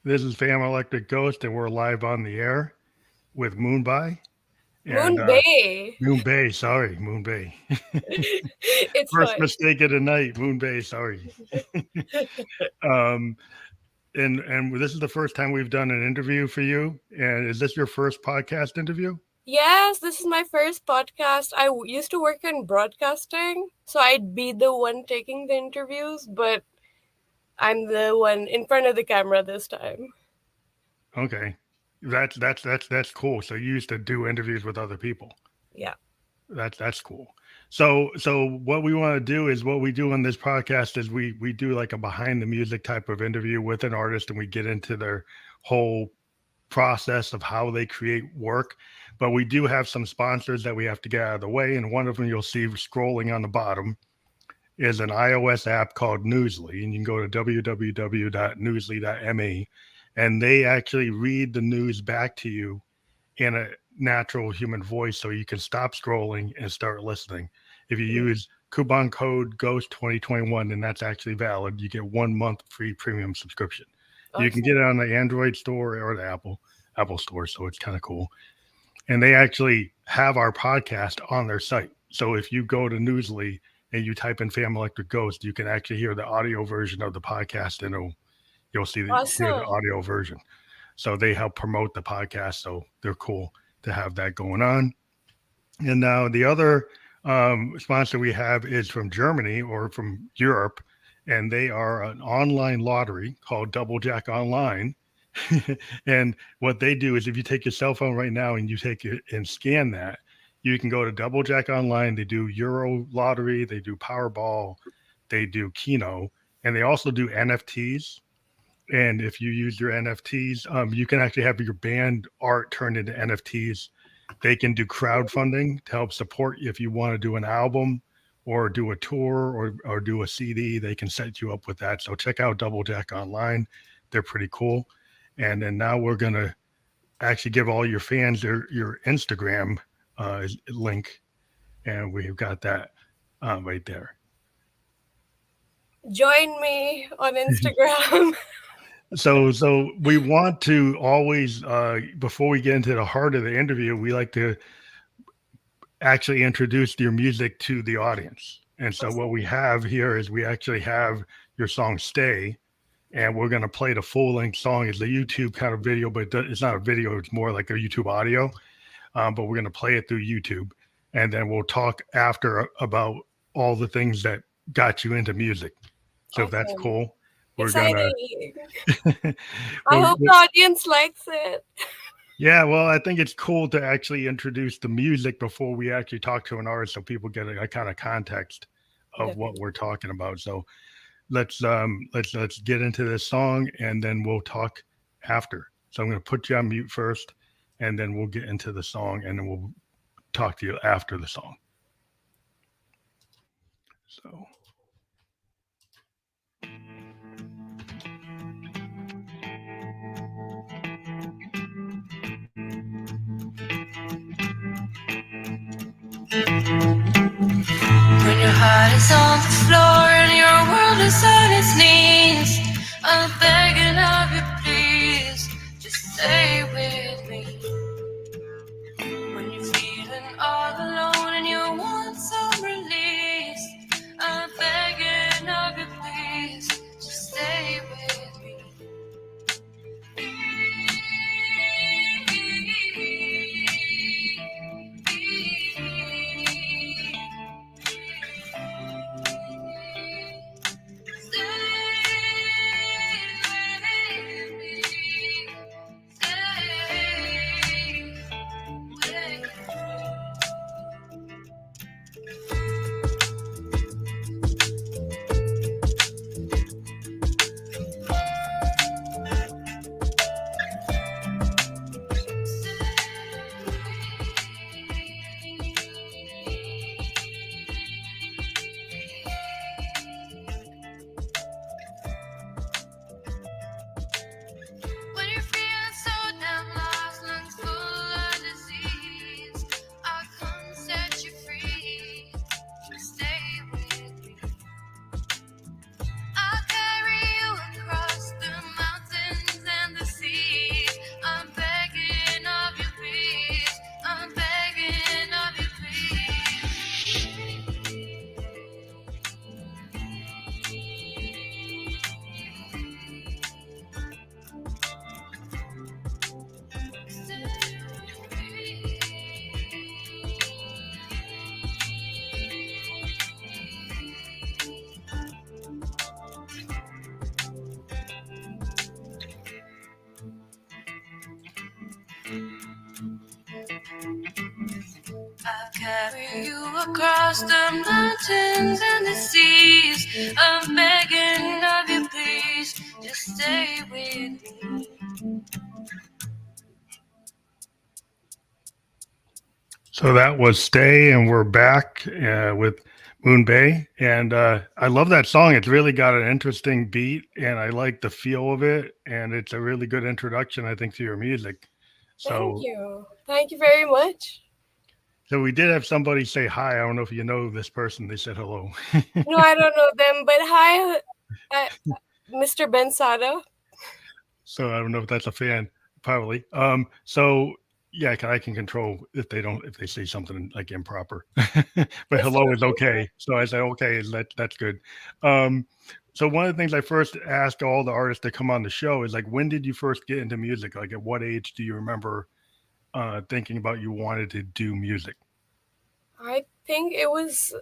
This is Fam Electric Ghost, and we're live on the air with Moonbae and Moonbae. Moonbae. Sorry, Moonbae. It's First fine. mistake of the night, Moonbae. Sorry. um, and this is the first time we've done an interview for you. And is this your first podcast interview? Yes, this is my first podcast. Used to work in broadcasting, so I'd be the one taking the interviews, but I'm the one in front of the camera this time. Okay, that's cool. So you used to do interviews with other people. Yeah. That's cool. So what we want to do is what we do on this podcast is we do like a behind the music type of interview with an artist, and we get into their whole process of how they create work. But we do have some sponsors that we have to get out of the way, and one of them you'll see scrolling on the bottom is an iOS app called Newsly, and you can go to www.newsly.me, and they actually read the news back to you in a natural human voice, so you can stop scrolling and start listening. If you use coupon code Ghost 2021, and that's actually valid, you get 1 month free premium subscription. You can get it on the Android store or the Apple store, so it's kind of cool. And they actually have our podcast on their site. So if you go to Newsly and you type in Fam Electric Ghost, you can actually hear the audio version of the podcast, and you'll hear the Awesome. audio version. So they help promote the podcast. So they're cool to have that going on. And now the other sponsor we have is from Germany or from Europe, and they are an online lottery called Double Jack Online. And what they do is if you take your cell phone right now and you take it and scan that, you can go to Double Jack Online. They do Euro lottery, they do Powerball, they do Keno, and they also do NFTs. And if you use your NFTs, you can actually have your band art turned into NFTs. They can do crowdfunding to help support you if you want to do an album or do a tour or do a CD. They can set you up with that. So check out Double Jack Online. They're pretty cool. And then now we're going to actually give all your fans your Instagram link. And we've got that right there. Join me on Instagram. So we want to always before we get into the heart of the interview, we like to actually introduce your music to the audience. And so what we have here is we actually have your song Stay, and we're going to play the full length song. It's a YouTube kind of video, but it's not a video, it's more like a YouTube audio. But we're going to play it through YouTube, and then we'll talk after about all the things that got you into music. So if that's Awesome. cool, we're gonna Exciting. I we're, hope the audience likes it. yeah, well, I think it's cool to actually introduce the music before we actually talk to an artist, so people get a kind of context of what Definitely. we're talking about. So let's get into this song, and then we'll talk after. So I'm going to put you on mute first, and then we'll get into the song, and then we'll talk to you after the song. So. When your heart is on the floor and your world is on its knees, I'm begging of you, please, just stay with me. When you're feeling all alone and you want some release, I'm begging of you, please, just stay with me. across the mountains and the seas. I'm begging of you, please, just stay with me. So that was Stay, and we're back with Moonbae. And I love that song. It's really got an interesting beat, and I like the feel of it. And it's a really good introduction, I think, to your music. Thank So, you. Thank you very much. so we did have somebody say hi. I don't know if you know this person. They said hello. No, I don't know them, but hi, Mr. Ben Sada. So I don't know if that's a fan, probably. So yeah, I can control if they say something like improper, but It's hello is totally okay. So I say okay, that's good. Um, so one of the things I first asked all the artists to come on the show is like, when did you first get into music? Like, at what age do you remember thinking about you wanted to do music? I think it was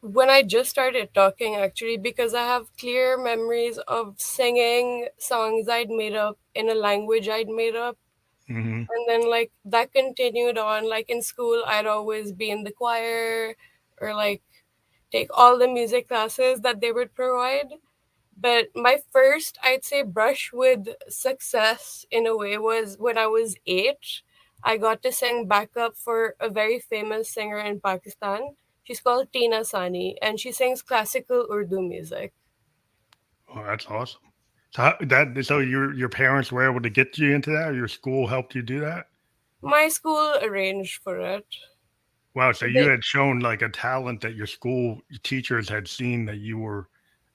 when I just started talking, actually, because I have clear memories of singing songs I'd made up in a language I'd made up. Hmm. And then, like, that continued on. Like, in school, I'd always be in the choir or, like, take all the music classes that they would provide. But my first, I'd say, brush with success in a way was when I was 8. I got to sing backup for a very famous singer in Pakistan. She's called Tina Sani, and she sings classical Urdu music. Oh, that's awesome. So so your parents were able to get you into that, or your school helped you do that? My school arranged for it. Wow, so you They, had shown like a talent that your school teachers had seen that you were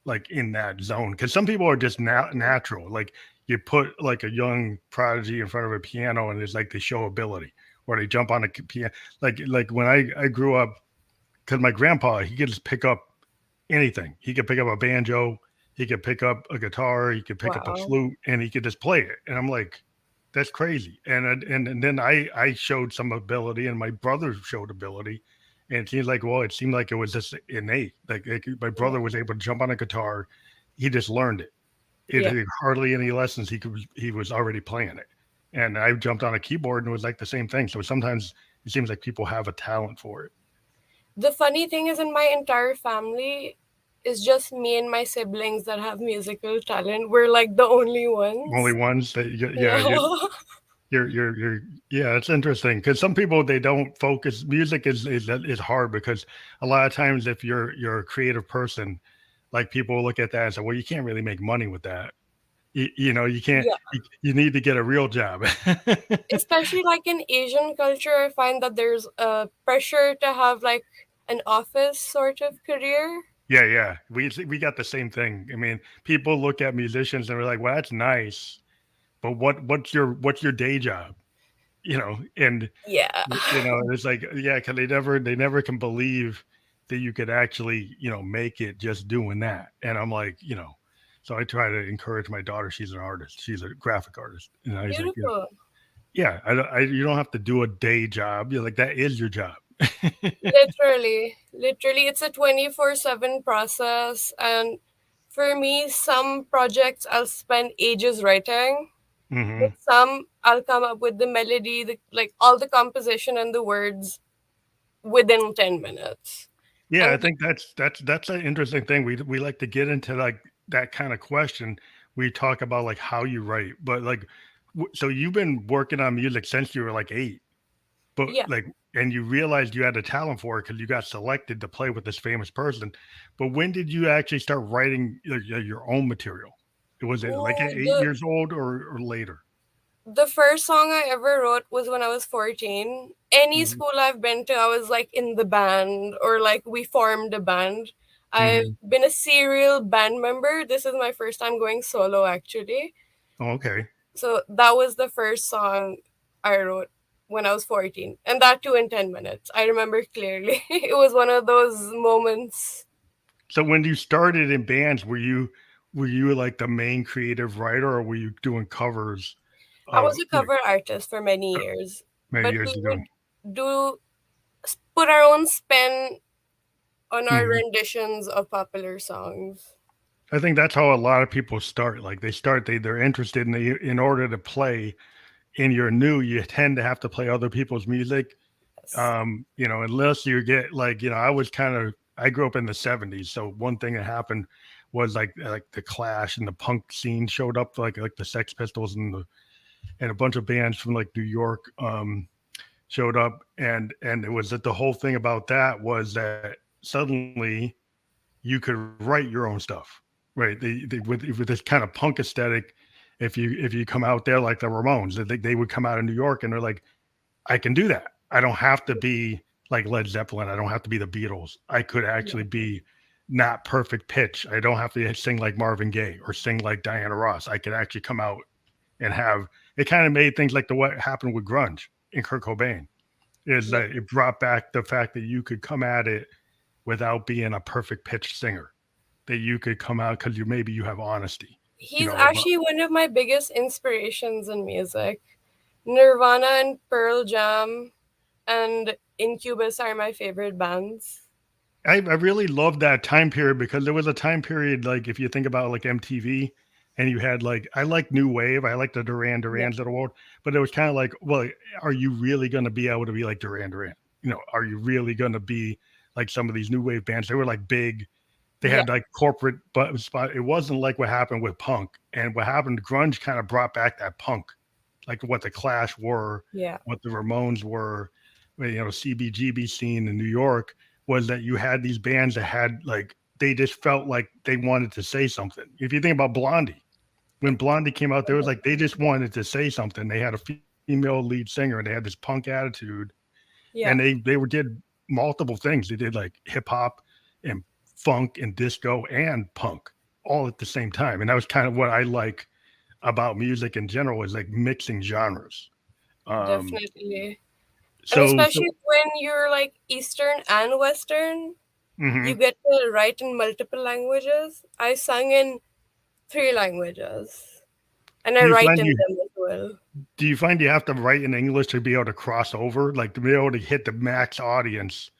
like in that zone. Because some people are just natural. Like you put like a young prodigy in front of a piano, and it's like they show ability, or they jump on a piano. Like when I grew up, because my grandpa he could just pick up anything. He could pick up a banjo, he could pick up a guitar, he could pick up a wow. flute, and he could just play it. And I'm like, that's crazy. And then I showed some ability, and my brother showed ability, and it seems like it seemed like it was just innate. Like my Yeah. brother was able to jump on a guitar, he just learned it. It Yeah. had hardly any lessons. He was already playing it, and I jumped on a keyboard, and it was like the same thing. So sometimes it seems like people have a talent for it. The funny thing is, in my entire family, it's just me and my siblings that have musical talent. We're like the only Only ones. ones that Yeah. you're yeah, it's interesting because some people they don't focus. Music is hard because a lot of times if you're a creative person, like people look at that and say, well, you can't really make money with that. You know, you can't. Yeah. You need to get a real job. Especially like in Asian culture, I find that there's a pressure to have like an office sort of career. Yeah, yeah, we got the same thing. I mean, people look at musicians and they're like, well, that's nice, but what's your day job? You know, and Yeah. it's like, yeah, because they never can believe that you could actually, make it just doing that. And I'm like, so I try to encourage my daughter. She's an artist. She's a graphic artist. And I was like, Beautiful. yeah, you don't have to do a day job. You're like, that is your job. Literally, it's a 24/7 process. And for me, some projects I'll spend ages writing. Hmm. With some, I'll come up with the melody, like all the composition and the words within 10 minutes. Yeah, And I think that's an interesting thing. We like to get into like that kind of question. We talk about like how you write, but like, so you've been working on music since you were like 8. But yeah. like, and you realized you had a talent for it because you got selected to play with this famous person. But when did you actually start writing your own material? Was it like at Oh, 8 years old or later? the first song I ever wrote was when I was 14. Any Hmm. school I've been to, I was like in the band or like we formed a band. I've Hmm. been a serial band member. This is my first time going solo, actually. Oh, okay. So that was the first song I wrote when I was 14, and that too in 10 minutes. I remember clearly. It was one of those moments. So when you started in bands, were you like the main creative writer, or were you doing covers I was of a like cover artist for many years, many but years we ago? would do put our own spin on our Mhm. renditions of popular songs. I think that's how a lot of people start. Like they're interested in order to play and you're new, you tend to have to play other people's music Yes. Unless you get like, I was kind of, I grew up in the 70s. So one thing that happened was like the Clash and the punk scene showed up, like the Sex Pistols and a bunch of bands from like New York showed up, and it was that the whole thing about that was that suddenly you could write your own stuff, right? With this kind of punk aesthetic. If you come out there like the Ramones, they would come out of New York and they're like, I can do that. I don't have to be like Led Zeppelin. I don't have to be the Beatles. I could actually Yeah. be not perfect pitch. I don't have to sing like Marvin Gaye or sing like Diana Ross. I could actually come out and have it. Kind of made things like the what happened with grunge in Kurt Cobain is Yeah. that it brought back the fact that you could come at it without being a perfect pitch singer. That you could come out because you have honesty, He's about actually one of my biggest inspirations in music. Nirvana and Pearl Jam and Incubus are my favorite bands. I really loved that time period because there was a time period like if you think about like MTV and you had like I like new wave, I like the Duran Yeah. Durans of the world, but it was kind of like, well, are you really going to be able to be like Duran Duran? Are you really going to be like some of these new wave bands? They were like big. They Yeah. had like corporate but spot. It wasn't like what happened with punk, and what happened. Grunge kind of brought back that punk, like what the Clash were, Yeah. what the Ramones were, CBGB scene in New York was that you had these bands that had like they just felt like they wanted to say something. If you think about Blondie, when Blondie came out, there was like they just wanted to say something. They had a female lead singer and they had this punk attitude, and Yeah. they did multiple things. They did like hip hop and funk and disco and punk all at the same time, and that was kind of what I like about music in general is like mixing genres. Um, Definitely. And so especially when you're like Eastern and Western, you mhm. get to write in multiple languages. I sung in three languages and I do you write find in you them as well. Do you find you have to write in English to be able to cross over, like to be able to hit the max audience?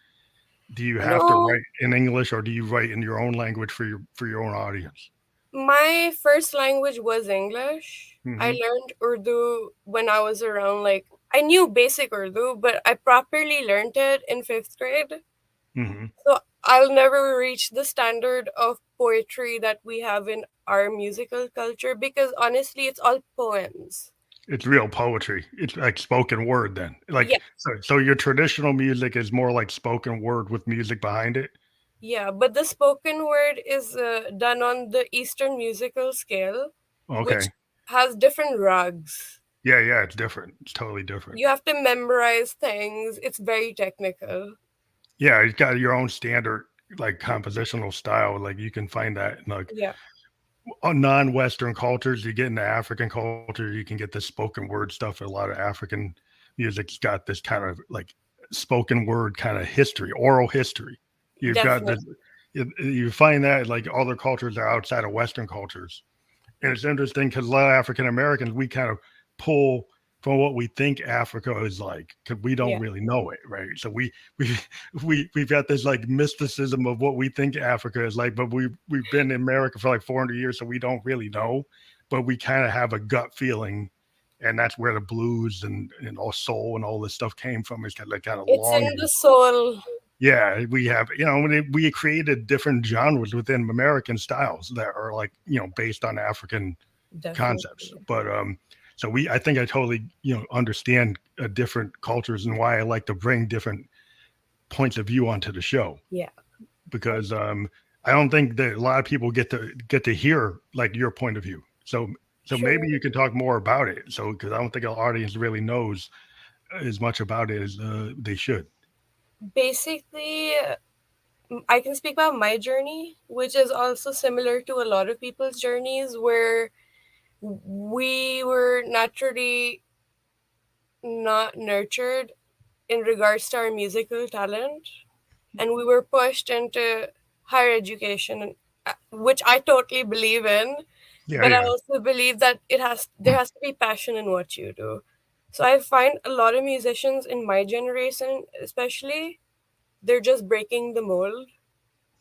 Do you have to No, write in English, or do you write in your own language for your own audience? my first language was English. I Hmm. learned Urdu when I was around like I knew basic Urdu, but I properly learned it in fifth grade. Hmm. So I'll never reach the standard of poetry that we have in our musical culture because honestly, it's all poems. It's real poetry. It's like spoken word. Then, Yeah, so your traditional music is more like spoken word with music behind it. yeah, but the spoken word is done on the Eastern musical scale, which Okay. has different rugs. Yeah, yeah. It's different. It's totally different. You have to memorize things. It's very technical. Yeah, it's got your own standard like compositional style. Like you can find that in like Yeah, non-Western cultures. You get into African culture, you can get this spoken word stuff. A lot of African music's got this kind of like spoken word kind of history, oral history. You've got definitely. this. You find that like other cultures are outside of Western cultures, and it's interesting because a lot of African Americans we kind of pull from what we think Africa is like because we don't Yeah, really know it, right? So we we've got this like mysticism of what we think Africa is like, but we've been in America for like 400 years, so we don't really know, but we kind of have a gut feeling, and that's where the blues and all soul and all this stuff came from. It's got that kind of it's in longing. the soul. Yeah, we have, we created different genres within American styles that are like, based on African concepts. Definitely. But so I think I totally, understand different cultures and why I like to bring different points of view onto the show Yeah. because I don't think that a lot of people get to hear like your point of view. So maybe Sure. you can talk more about it. So because I don't think our audience really knows as much about it as they should. Basically, I can speak about my journey, which is also similar to a lot of people's journeys, where we were naturally not nurtured in regards to our musical talent, and we were pushed into higher education, which I totally believe in. Yeah, But I yeah. also believe that there has to be passion in what you do. So I find a lot of musicians in my generation, especially, they're just breaking the mold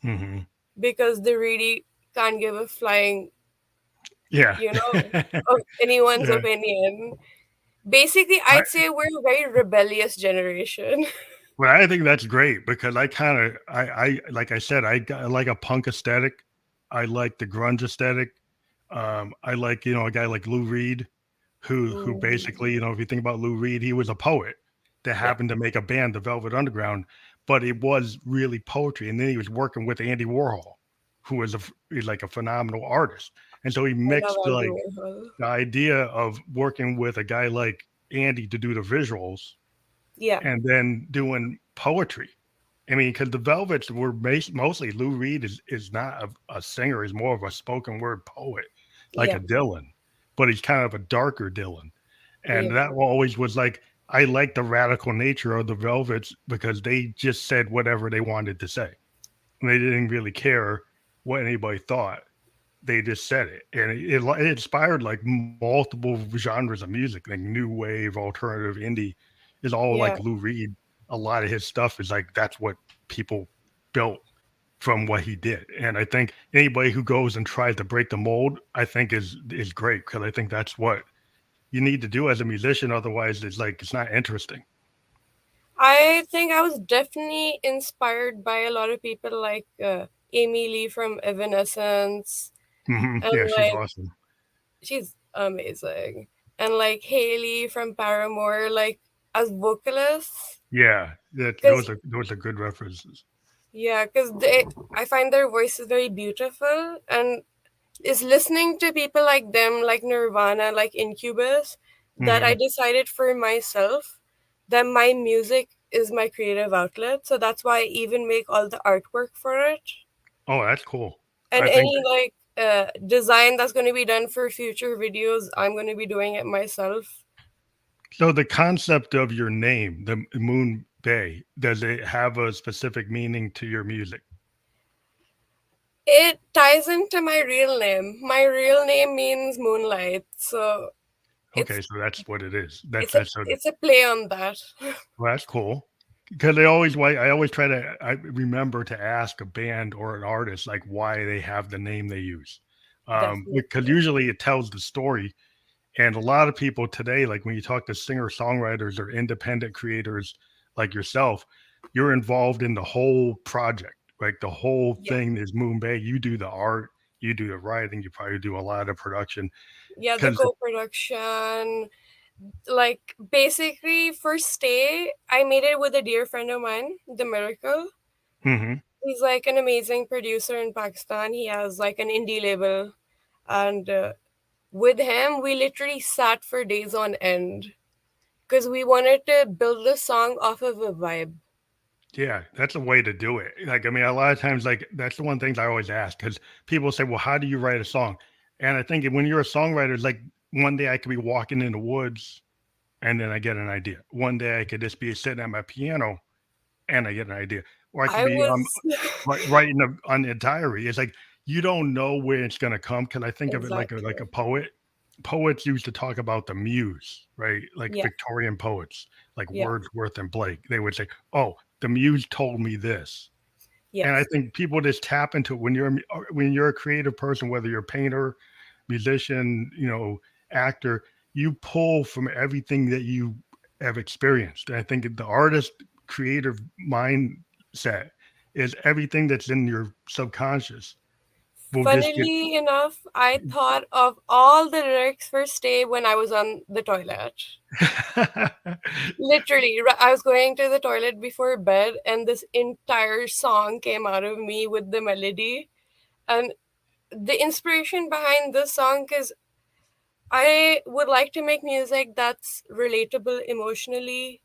Hmm. because they really can't give a flying, Yeah. you know, of anyone's Yeah. opinion. Basically, I, I'd say we're a very rebellious generation. Well, I think that's great because like I said, I like a punk aesthetic. I like the grunge aesthetic. I like, a guy like Lou Reed, who Mm, basically, if you think about Lou Reed, he was a poet that yeah, happened to make a band, the Velvet Underground, but it was really poetry. And then he was working with Andy Warhol, who was he's like a phenomenal artist. And so he I love mixed Andy like Warhol. the idea of working with a guy like Andy to do the visuals Yeah, and then doing poetry. I mean, because the Velvets were mostly Lou Reed is not a singer; he's more of a spoken word poet, like yeah, a Dylan, but he's kind of a darker Dylan. And yeah, that always was like I like the radical nature of the Velvets because they just said whatever they wanted to say. They didn't really care what anybody thought. They just said it, and it inspired like multiple genres of music, like new wave, alternative, indie, is all yeah. like Lou Reed. A lot of his stuff is like that's what people built from what he did, and I think anybody who goes and tries to break the mold, I think is great because I think that's what you need to do as a musician. Otherwise, it's like it's not interesting. I think I was definitely inspired by a lot of people like Amy Lee from Evanescence, and Yeah, she's like awesome. she's amazing, and like Haley from Paramore, like as vocalists, Yeah, that because those are good references. yeah, because I find their voices very beautiful, and it's listening to people like them, like Nirvana, like Incubus, that I Hmm. decided for myself that my music is my creative outlet. So that's why I even make all the artwork for it. Oh, that's cool. And I think any like design that's going to be done for future videos, I'm going to be doing it myself. so. The concept of your name, the Moon Bay, does it have a specific meaning to your music? It ties into my real name. My real name means moonlight, so it's Okay, so that's what it is. it's a That's so. it's a play on that. Well, that's cool. Because I always try to I remember to ask a band or an artist like why they have the name they use, because Definitely. usually it tells the story. And a lot of people today, like when you talk to singer songwriters or independent creators like yourself, you're involved in the whole project. Like the whole Yeah. thing is Moonbay. You do the art, you do the writing, you probably do a lot of production. Yeah, the Because co-production, like basically for Stay, I made it with a dear friend of mine, The Miracle. hmm He's like an amazing producer in Pakistan. He has like an indie label, and with him, we literally sat for days on end because we wanted to build the song off of a vibe. yeah, that's a way to do it. Like, I mean, a lot of times, like, that's the one things I always ask because people say, well, how do you write a song? And I think when you're a songwriter, it's like one day I could be walking in the woods and then I get an idea. One day I could just be sitting at my piano and I get an idea. Or I could I be was writing on a diary. It's like you don't know where it's going to come because I think of it like a exactly. poet. Poets used to talk about the muse, right? Like Yeah. Victorian poets, like Yeah. Wordsworth and Blake. They would say, "Oh, the muse told me this." And I Yes. think people just tap into it when you're a creative person, whether you're a painter, musician, actor, you pull from everything that you have experienced. And I think the artist creative mindset is everything that's in your subconscious will just get Funnily enough, I thought of all the lyrics for Stay when I was on the toilet. Literally, I was going to the toilet before bed, and this entire song came out of me with the melody. And the inspiration behind this song, because I would like to make music that's relatable emotionally,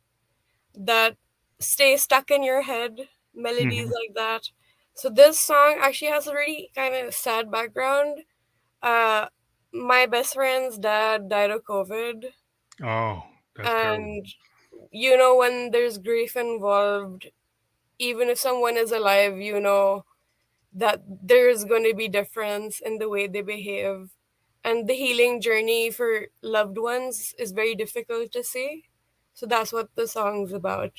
that stays stuck in your head, melodies Mhm. like that. So this song actually has a really kind of sad background. Uh, my best friend's dad died of COVID, Oh, that's terrible. and when there's grief involved, even if someone is alive, that there's going to be difference in the way they behave, and the healing journey for loved ones is very difficult to see. So that's what the song's about.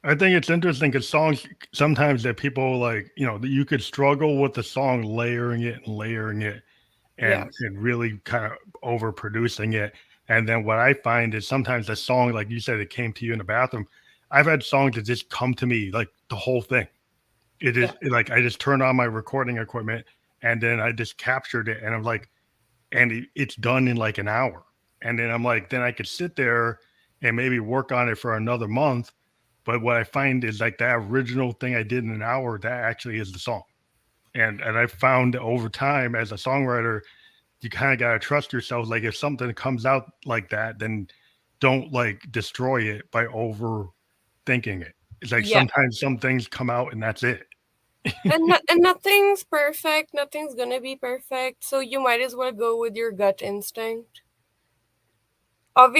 I think it's interesting because songs sometimes that people like, that you could struggle with the song layering it Yeah, and really kind of overproducing it. And then what I find is sometimes the song, like you said, it came to you in the bathroom. I've had songs that just come to me like the whole thing. It Yeah. is like I just turned on my recording equipment and then I just captured it and I'm like, and it's done in like an hour. And then I'm like, then I could sit there and maybe work on it for another month. But what I find is like that original thing I did in an hour, that actually is the song. And I found over time as a songwriter, you kind of got to trust yourself. Like if something comes out like that, then don't like destroy it by overthinking it. It's like Yeah. sometimes some things come out and that's it. And nothing's perfect. Nothing's gonna be perfect. So you might as well go with your gut instinct.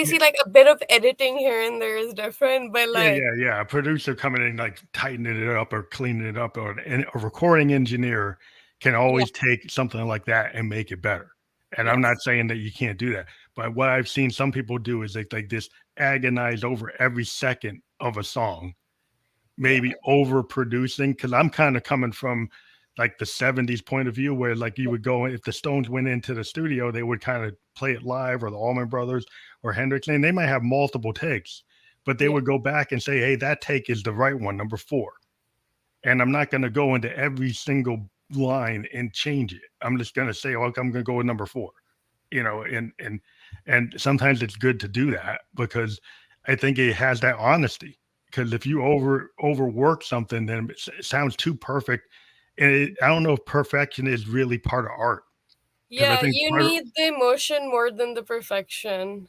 Yeah, Obviously, like a bit of editing here and there is different, but yeah, like, yeah, yeah. A producer coming in like tightening it up or cleaning it up, or a recording engineer can yeah, always take something like that and make it better. And I'm not yes, saying that you can't do that, but what I've seen some people do is like this agonize over every second of a song, yeah, maybe overproducing. Because I'm kind of coming from like the '70s point of view, where like you would go if the Stones went into the studio, they would kind of play it live, or the Allman Brothers or Hendrix, and they might have multiple takes, but they yeah, would go back and say, "Hey, that take is the right one, number 4." And I'm not going to go into every single line and change it. I'm just going to say, "Oh, I'm going to go with number 4." And sometimes it's good to do that because I think it has that honesty. Because if you overwork something, then it sounds too perfect. And I don't know if perfection is really part of art. Because I yeah. think You part of, need the emotion more than the perfection.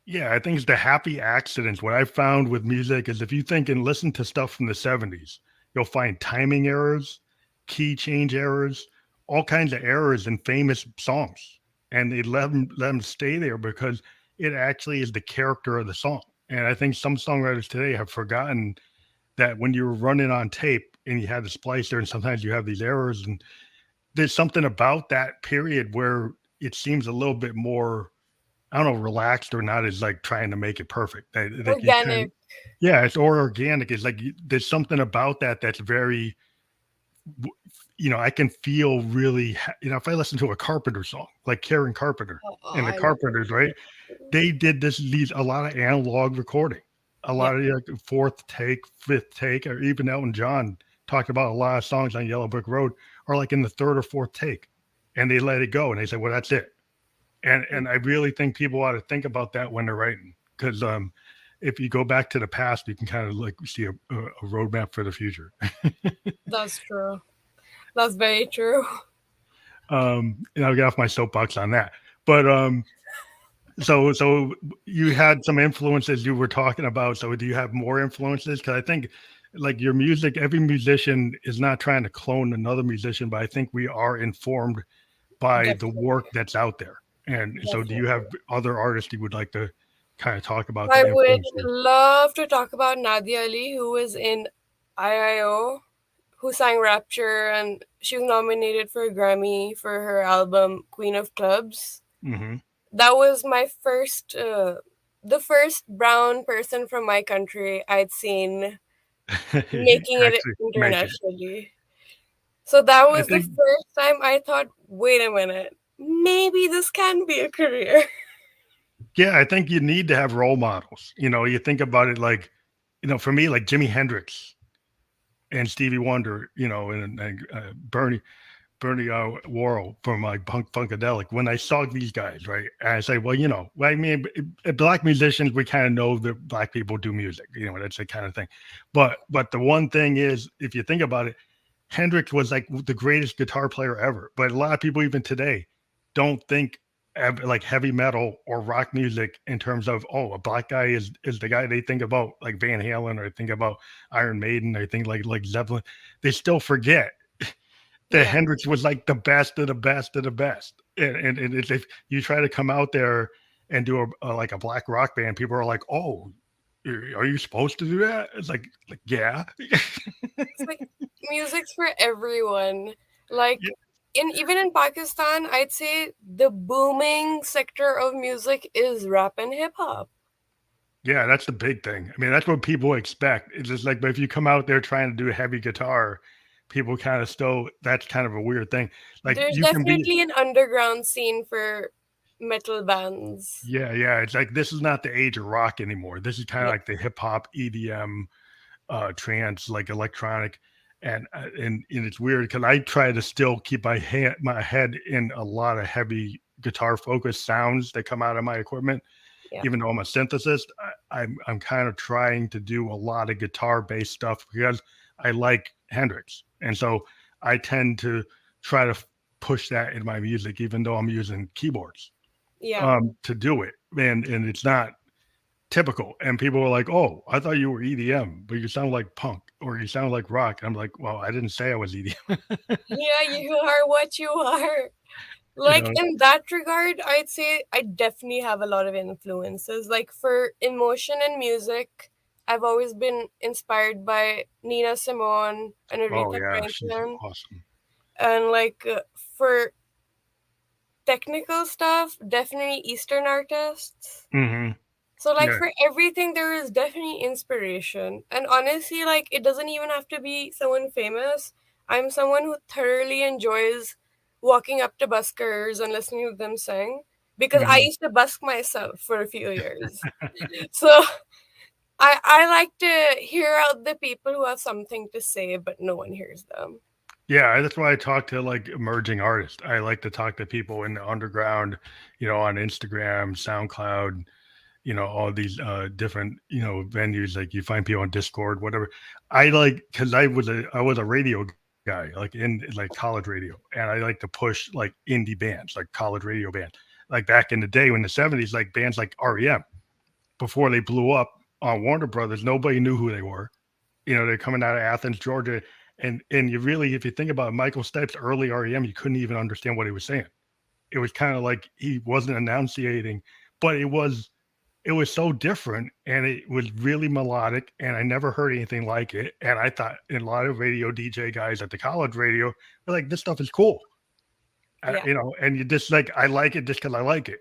yeah, I think it's the happy accidents. What I found with music is if you think and listen to stuff from the '70s, you'll find timing errors, key change errors, all kinds of errors in famous songs. And they let them stay there because it actually is the character of the song. And I think some songwriters today have forgotten that when you were running on tape and you had the splicer and sometimes you have these errors and there's something about that period where it seems a little bit more, I don't know, relaxed or not as like trying to make it perfect. That you kind of, Organic. yeah, it's or organic. It's like there's something about that that's very, I can feel really, if I listen to a Carpenter song, like Karen Carpenter Oh, and the I love Carpenters, right? They did these a lot of analog recording, a yeah, lot of like fourth take, fifth take, or even Elton John talked about a lot of songs on Yellow Brick Road are like in the third or fourth take, and they let it go and they say, well, that's it. And I really think people ought to think about that when they're writing because if you go back to the past, you can kind of like see a roadmap for the future. that's true. That's very true. And I'll get off my soapbox on that. But so you had some influences you were talking about. So do you have more influences? Because I think like your music, every musician is not trying to clone another musician, but I think we are informed by the Definitely, work that's out there. And so do you have definitely. other artists you would like to kind of talk about I that would influence you? love to talk about Nadia Ali, who was in IIO, who sang Rapture, and she was nominated for a Grammy for her album Queen of Clubs. Hmm. That was the first brown person from my country I'd seen making it Actually make it. internationally. So that I was the think, first time I thought, wait a minute, maybe this can be a career. yeah, I think you need to have role models. You think about it like, for me, like Jimi Hendrix and Stevie Wonder, and Bernie Worrell from like Punkadelic. When I saw these guys, right, and I say, well, I mean, black musicians, we kind of know that black people do music. That's the kind of thing. But the one thing is, if you think about it, Hendrix was like the greatest guitar player ever. But a lot of people even today don't think like heavy metal or rock music in terms of, oh, a black guy is the guy. They think about like Van Halen or think about Iron Maiden or think like Zeppelin. They still forget that Yeah, Hendrix was like the best of the best of the best. And it's, if you try to come out there and do like a black rock band, people are like, "Oh, are you supposed to do that?" It's like yeah, it's like music's for everyone. Like yeah, in even in Pakistan, I'd say the booming sector of music is rap and hip hop. yeah. That's the big thing. I mean, that's what people expect. It's just like, but if you come out there trying to do heavy guitar, people kind of still. That's kind of a weird thing. Like There's you can be, definitely an underground scene for metal bands. Yeah. It's like this is not the age of rock anymore. This is kind of Yeah, like the hip hop, EDM, trance, like electronic, and it's weird because I try to still keep my head in a lot of heavy guitar focused sounds that come out of my equipment. yeah, Even though I'm a synthesist, I'm kind of trying to do a lot of guitar based stuff because I like Hendrix, and so I tend to try to push that in my music, even though I'm using keyboards yeah. to do it, and it's not typical. And people were like, "Oh, I thought you were EDM, but you sound like punk or you sound like rock." And I'm like, "Well, I didn't say I was EDM." Yeah, you are what you are. you Like know? in that regard, I'd say I definitely have a lot of influences. Like for emotion and music, I've always been inspired by Nina Simone and Oh Aretha yeah, she's Franklin. awesome. And like for technical stuff, definitely Eastern artists. Hmm. So like Yeah. for everything there is definitely inspiration. And honestly, like it doesn't even have to be someone famous. I'm someone who thoroughly enjoys walking up to buskers and listening to them sing because I Hmm. used to busk myself for a few years. So I like to hear out the people who have something to say but no one hears them. Yeah, that's why I talk to like emerging artists. I like to talk to people in the underground, on Instagram, SoundCloud, all these different, venues. Like you find people on Discord, whatever. I like because I was a radio guy, like in like college radio, and I like to push like indie bands, like college radio bands. Like back in the day, when the '70s, like bands like REM, before they blew up on Warner Brothers, nobody knew who they were. They're coming out of Athens, Georgia, and you really, if you think about Michael Stipe's early REM, you couldn't even understand what he was saying. It was kind of like he wasn't enunciating, but it was so different, and it was really melodic, and I never heard anything like it. And I thought, and a lot of radio DJ guys at the college radio were like, this stuff is cool. Yeah. And you just like, I like it just because I like it.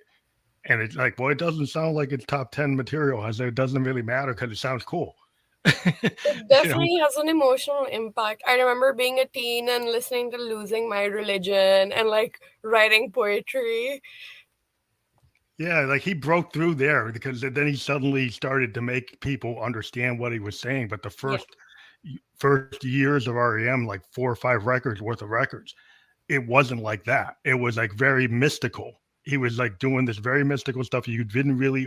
And it's like, well, it doesn't sound like it's top 10 material. I said, it doesn't really matter because it sounds cool. It you know? definitely has an emotional impact. I remember being a teen and listening to Losing My Religion and like writing poetry. Yeah, like he broke through there because then he suddenly started to make people understand what he was saying. But the Yeah, first years of REM, like 4 or 5 records worth of records, it wasn't like that. It was like very mystical. He was like doing this very mystical stuff. You didn't really.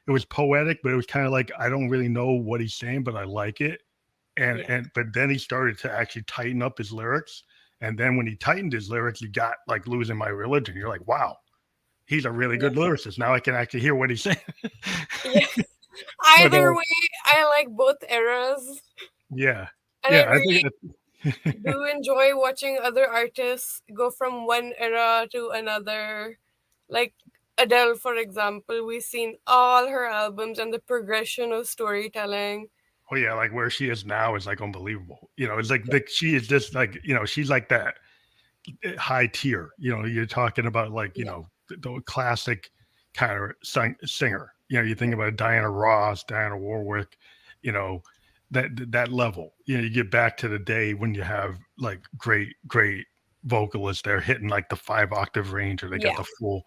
It was poetic, but it was kind of like I don't really know what he's saying, but I like it. And yeah, and but then he started to actually tighten up his lyrics. And then when he tightened his lyrics, you got like losing my religion. You're like, wow, he's a really yeah, good lyricist. Now I can actually hear what he's saying. yeah. but Either way, I like both eras. yeah, And I yeah, I really think do enjoy watching other artists go from one era to another. Like Adele, for example, we've seen all her albums and the progression of storytelling. oh yeah, like where she is now is like unbelievable. It's like she is just like she's like that high tier. You're talking about like Yeah, the classic kind of singer. You think about Diana Ross, Diana Warwick. You know that level. You get back to the day when you have like great vocalists. They're hitting like the 5 octave range, or they got yeah, the full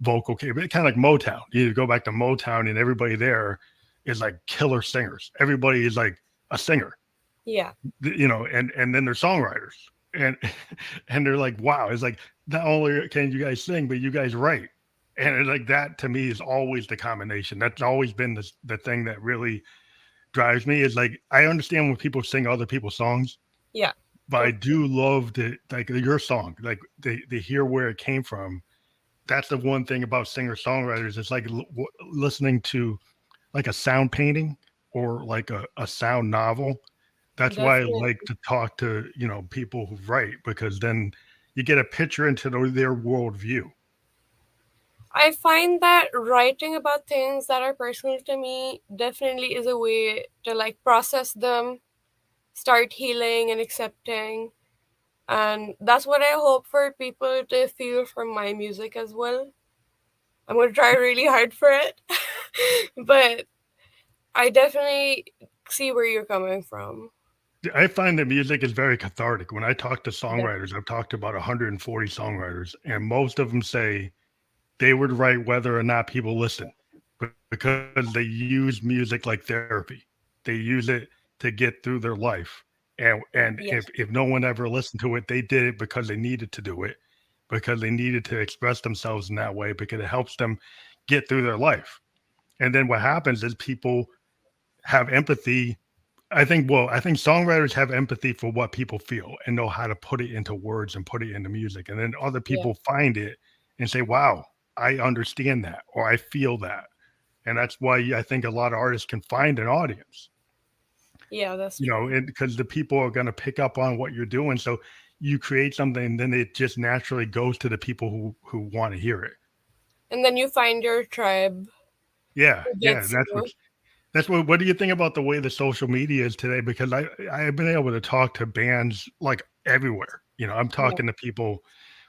vocal capability. Kind of like Motown. You go back to Motown, and everybody there is like killer singers. Everybody is like a singer, yeah, and then they're songwriters, and and they're like, wow, it's like not only can you guys sing, but you guys write, and it's like that to me is always the combination. That's always been the thing that really drives me. Is like I understand when people sing other people's songs, yeah. but I do love the like your song, like they hear where it came from. That's the one thing about singer songwriters. It's like listening to like a sound painting or like a sound novel. That's why I Definitely. like to talk to people who write, because then you get a picture into their worldview. I find that writing about things that are personal to me definitely is a way to like process them, start healing and accepting. And that's what I hope for people to feel from my music as well. I'm going to try really hard for it. But I definitely see where you're coming from. I find that music is very cathartic. When I talk to Definitely. songwriters, I've talked to about 140 songwriters, and most of them say they would write whether or not people listen because they use music like therapy. They use it to get through their life. And Yeah. if no one ever listened to it, they did it because they needed to do it, because they needed to express themselves in that way because it helps them get through their life. And then what happens is people have empathy. I think songwriters have empathy for what people feel and know how to put it into words and put it into music. And then other Yeah. people find it and say, wow, I understand that or I feel that. And that's why I think a lot of artists can find an audience, Yeah, that's you know, true. because the people are going to pick up on what you're doing. So you create something, and then it just naturally goes to the people who want to hear it. And then you find your tribe Yeah, who yeah, gets you. that's what do you think about the way the social media is today? Because I have been able to talk to bands like everywhere. You know, I'm Yeah. talking to people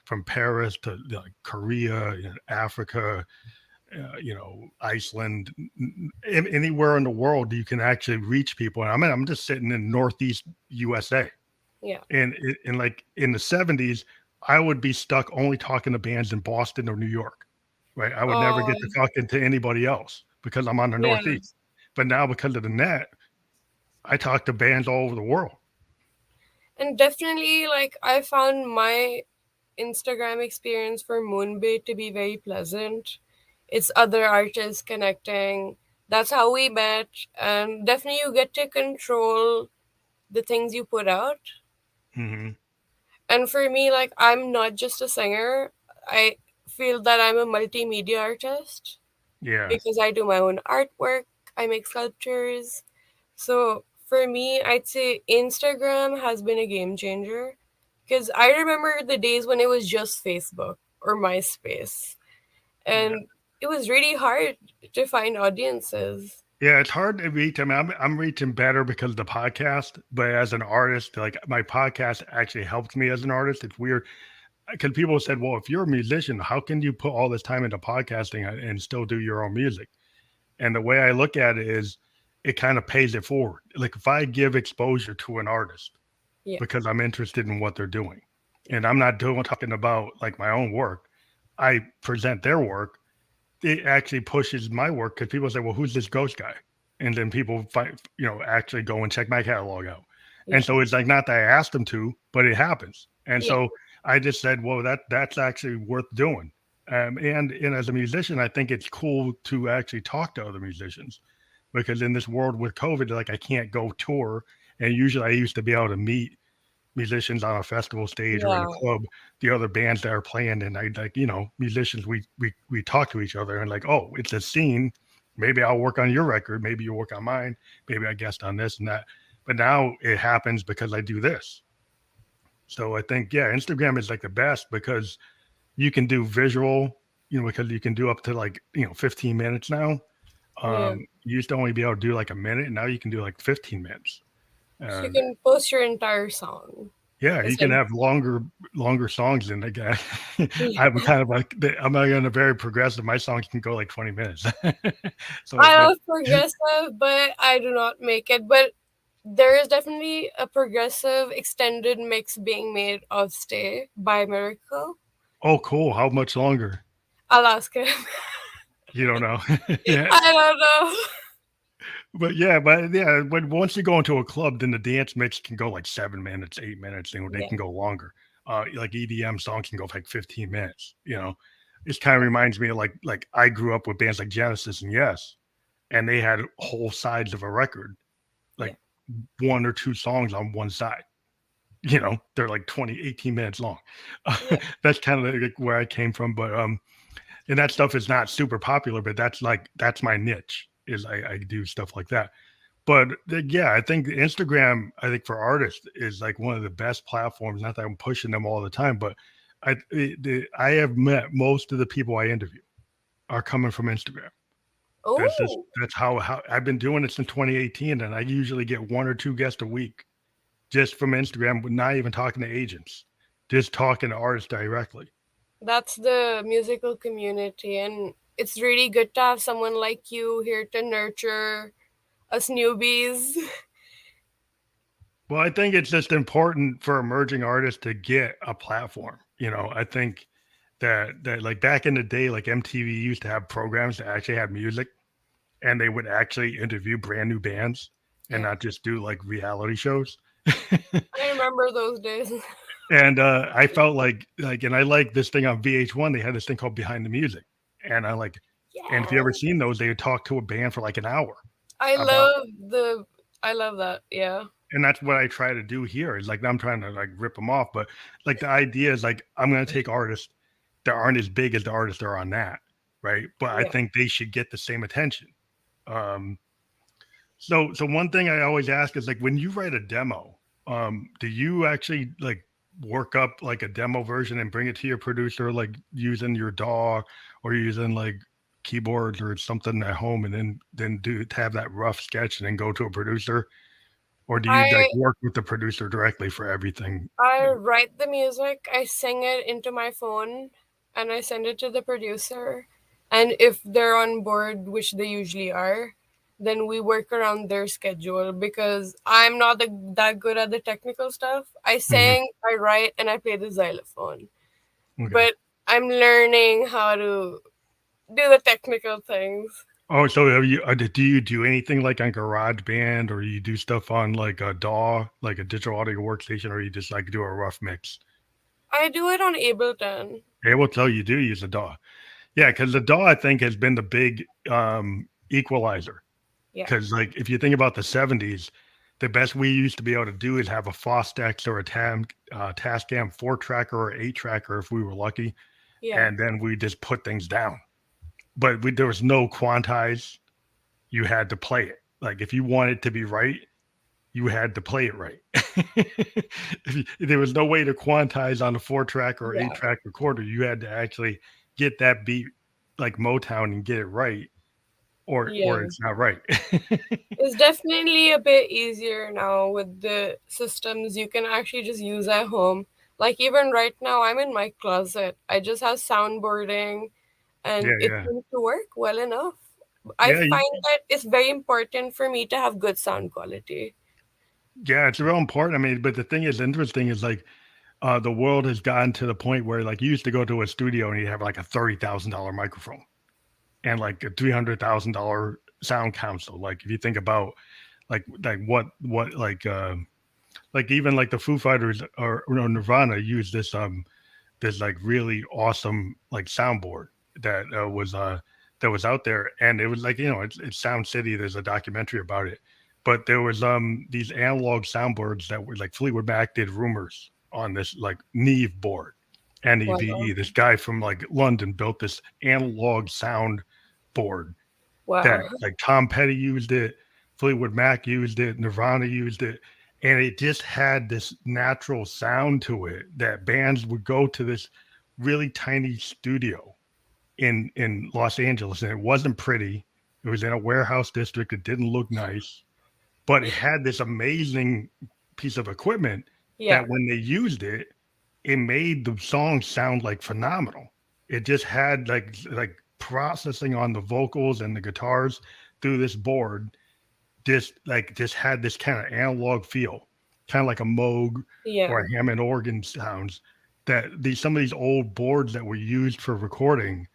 from Paris to like Korea, you know, Africa, you know, Iceland, anywhere in the world you can actually reach people. And I'm just sitting in Northeast USA, Yeah. and like in the '70s, I would be stuck only talking to bands in Boston or New York, right? I would never get to Um, talking to anybody else because I'm on the yeah. Northeast. But now because of the net, I talk to bands all over the world. And definitely, like, I found my Instagram experience for Moonbae to be very pleasant. It's other artists connecting. That's how we met. And definitely, you get to control the things you put out. Hmm. And for me, like, I'm not just a singer, I feel that I'm a multimedia artist Yeah, because I do my own artwork, I make sculptures. So for me, I'd say Instagram has been a game changer because I remember the days when it was just Facebook or MySpace, yeah, and it was really hard to find audiences. yeah. It's hard to reach. I mean, I'm reaching better because of the podcast. But as an artist, like my podcast actually helped me as an artist. It's weird because people said, "Well, if you're a musician, how can you put all this time into podcasting and still do your own music?" And the way I look at it is, it kind of pays it forward. Like if I give exposure to an artist Yeah, because I'm interested in what they're doing, and I'm not doing talking about like my own work, I present their work. It actually pushes my work because people say, "Well, who's this ghost guy?" And then people find, you know, actually go and check my catalog out. yeah, And so it's like not that I asked them to, but it happens. And yeah, so I just said, "Well, that's actually worth doing." And as a musician, I think it's cool to actually talk to other musicians because in this world with COVID, like I can't go tour, and usually I used to be able to meet musicians on a festival stage or in a yeah, club, the other bands that are playing, and I like, you know, musicians, we talk to each other and like, oh, it's a scene. Maybe I'll work on your record, maybe you work on mine, maybe I guest on this and that. But now it happens because I do this. So I think, yeah, Instagram is like the best because you can do visual, you know, because you can do up to like, you know, 15 minutes now. yeah. You used to only be able to do like a minute, and now you can do like 15 minutes. So you And can post your entire song, yeah, you can essentially. have longer songs than the guy. I'm kind of like I'm like on a very progressive. My songs can go like 20 minutes. So, I but love progressive, but I do not make it. But there is definitely a progressive extended mix being made of Stay by Miracle. oh, cool. How much longer? I'll ask him. You don't know. Yeah, I don't know. but yeah, when once you go into a club, then the dance mix can go like 7 minutes, 8 minutes, and they Yeah, can go longer. Like EDM songs can go like 15 minutes. You know, this kind of reminds me of like I grew up with bands like Genesis and Yes, and they had whole sides of a record, yeah, like one or two songs on one side. You know, they're like 20, 18 minutes long. yeah. That's kind of like where I came from. But and that stuff is not super popular, but that's my niche is I do stuff like that. But yeah, I think Instagram, I think for artists is like one of the best platforms. Not that I'm pushing them all the time, but I have met most of the people I interview are coming from Instagram. Oh, That's how I've been doing it since 2018, and I usually get one or two guests a week just from Instagram, but not even talking to agents, just talking to artists directly. that's the musical community, and it's really good to have someone like you here to nurture us newbies. Well, I think it's just important for emerging artists to get a platform. You know, I think that like back in the day, like MTV used to have programs that actually had music, and they would actually interview brand new bands and Yeah. not just do like reality shows. I remember those days. And I felt like, and I like this thing on VH1. They had this thing called Behind the Music, and I like, and if you ever Yeah. seen those, they would talk to a band for like an hour I about, love the I love that. Yeah. and that's what I try to do here. Is like I'm trying to like rip them off, but like the idea is like I'm gonna take artists that aren't as big as the artists that are on that, right? But I Yeah. think they should get the same attention. Um, so one thing I always ask is like when you write a demo, do you actually like work up like a demo version and bring it to your producer, like using your DAW or using like keyboards or something at home, and then do have that rough sketch and then go to a producer, or do you like I work with the producer directly for everything? I write the music, I sing it into my phone, and I send it to the producer. And if they're on board, which they usually are, then we work around their schedule because I'm not that good at the technical stuff. I Mhm. sing, I write, and I play the xylophone. Okay. But I'm learning how to do the technical things. Oh, so have you do you do anything like on GarageBand, or you do stuff on like a DAW, like a digital audio workstation, or you just like do a rough mix? I do it on Ableton. They will tell you do use a DAW. Yeah, because the DAW I think has been the big equalizer. Yeah. Because like if you think about the '70s, the best we used to be able to do is have a Fostex or a Tascam 4 tracker or 8 tracker if we were lucky, Yeah. and then we just put things down. But there was no quantize. You had to play it. Like if you wanted to be right, you had to play it right. There was no way to quantize on a 4 track or eight Yeah. track recorder. You had to actually get that beat like Motown and get it right, or Yeah. it's not right. It's definitely a bit easier now with the systems you can actually just use at home. Like even right now, I'm in my closet. I just have soundboarding and Yeah, it yeah, seems to work well enough. I yeah. find that it's very important for me to have good sound quality. Yeah, it's real important. I mean, but the thing is interesting is like the world has gotten to the point where like you used to go to a studio and you have like a $30,000 microphone and like a $300,000 sound console. Like if you think about like what like even like the Foo Fighters or Nirvana used this like really awesome like soundboard that that was out there, and it was like it's Sound City. There's a documentary about it, but there was these analog soundboards that were like Fleetwood Mac did Rumors on this like Neve board, Wow. NEVE. This guy from like London built this analog sound board that Wow. like Tom Petty used it, Fleetwood Mac used it, Nirvana used it, and it just had this natural sound to it that bands would go to this really tiny studio in Los Angeles, and it wasn't pretty. It was in a warehouse district. It didn't look nice, but it had this amazing piece of equipment Yeah. that when they used it, it made the song sound like phenomenal. It just had like processing on the vocals and the guitars through this board, just had this kind of analog feel, kind of like a Moog or Yeah. a Hammond organ sounds that these some of these old boards that were used for recording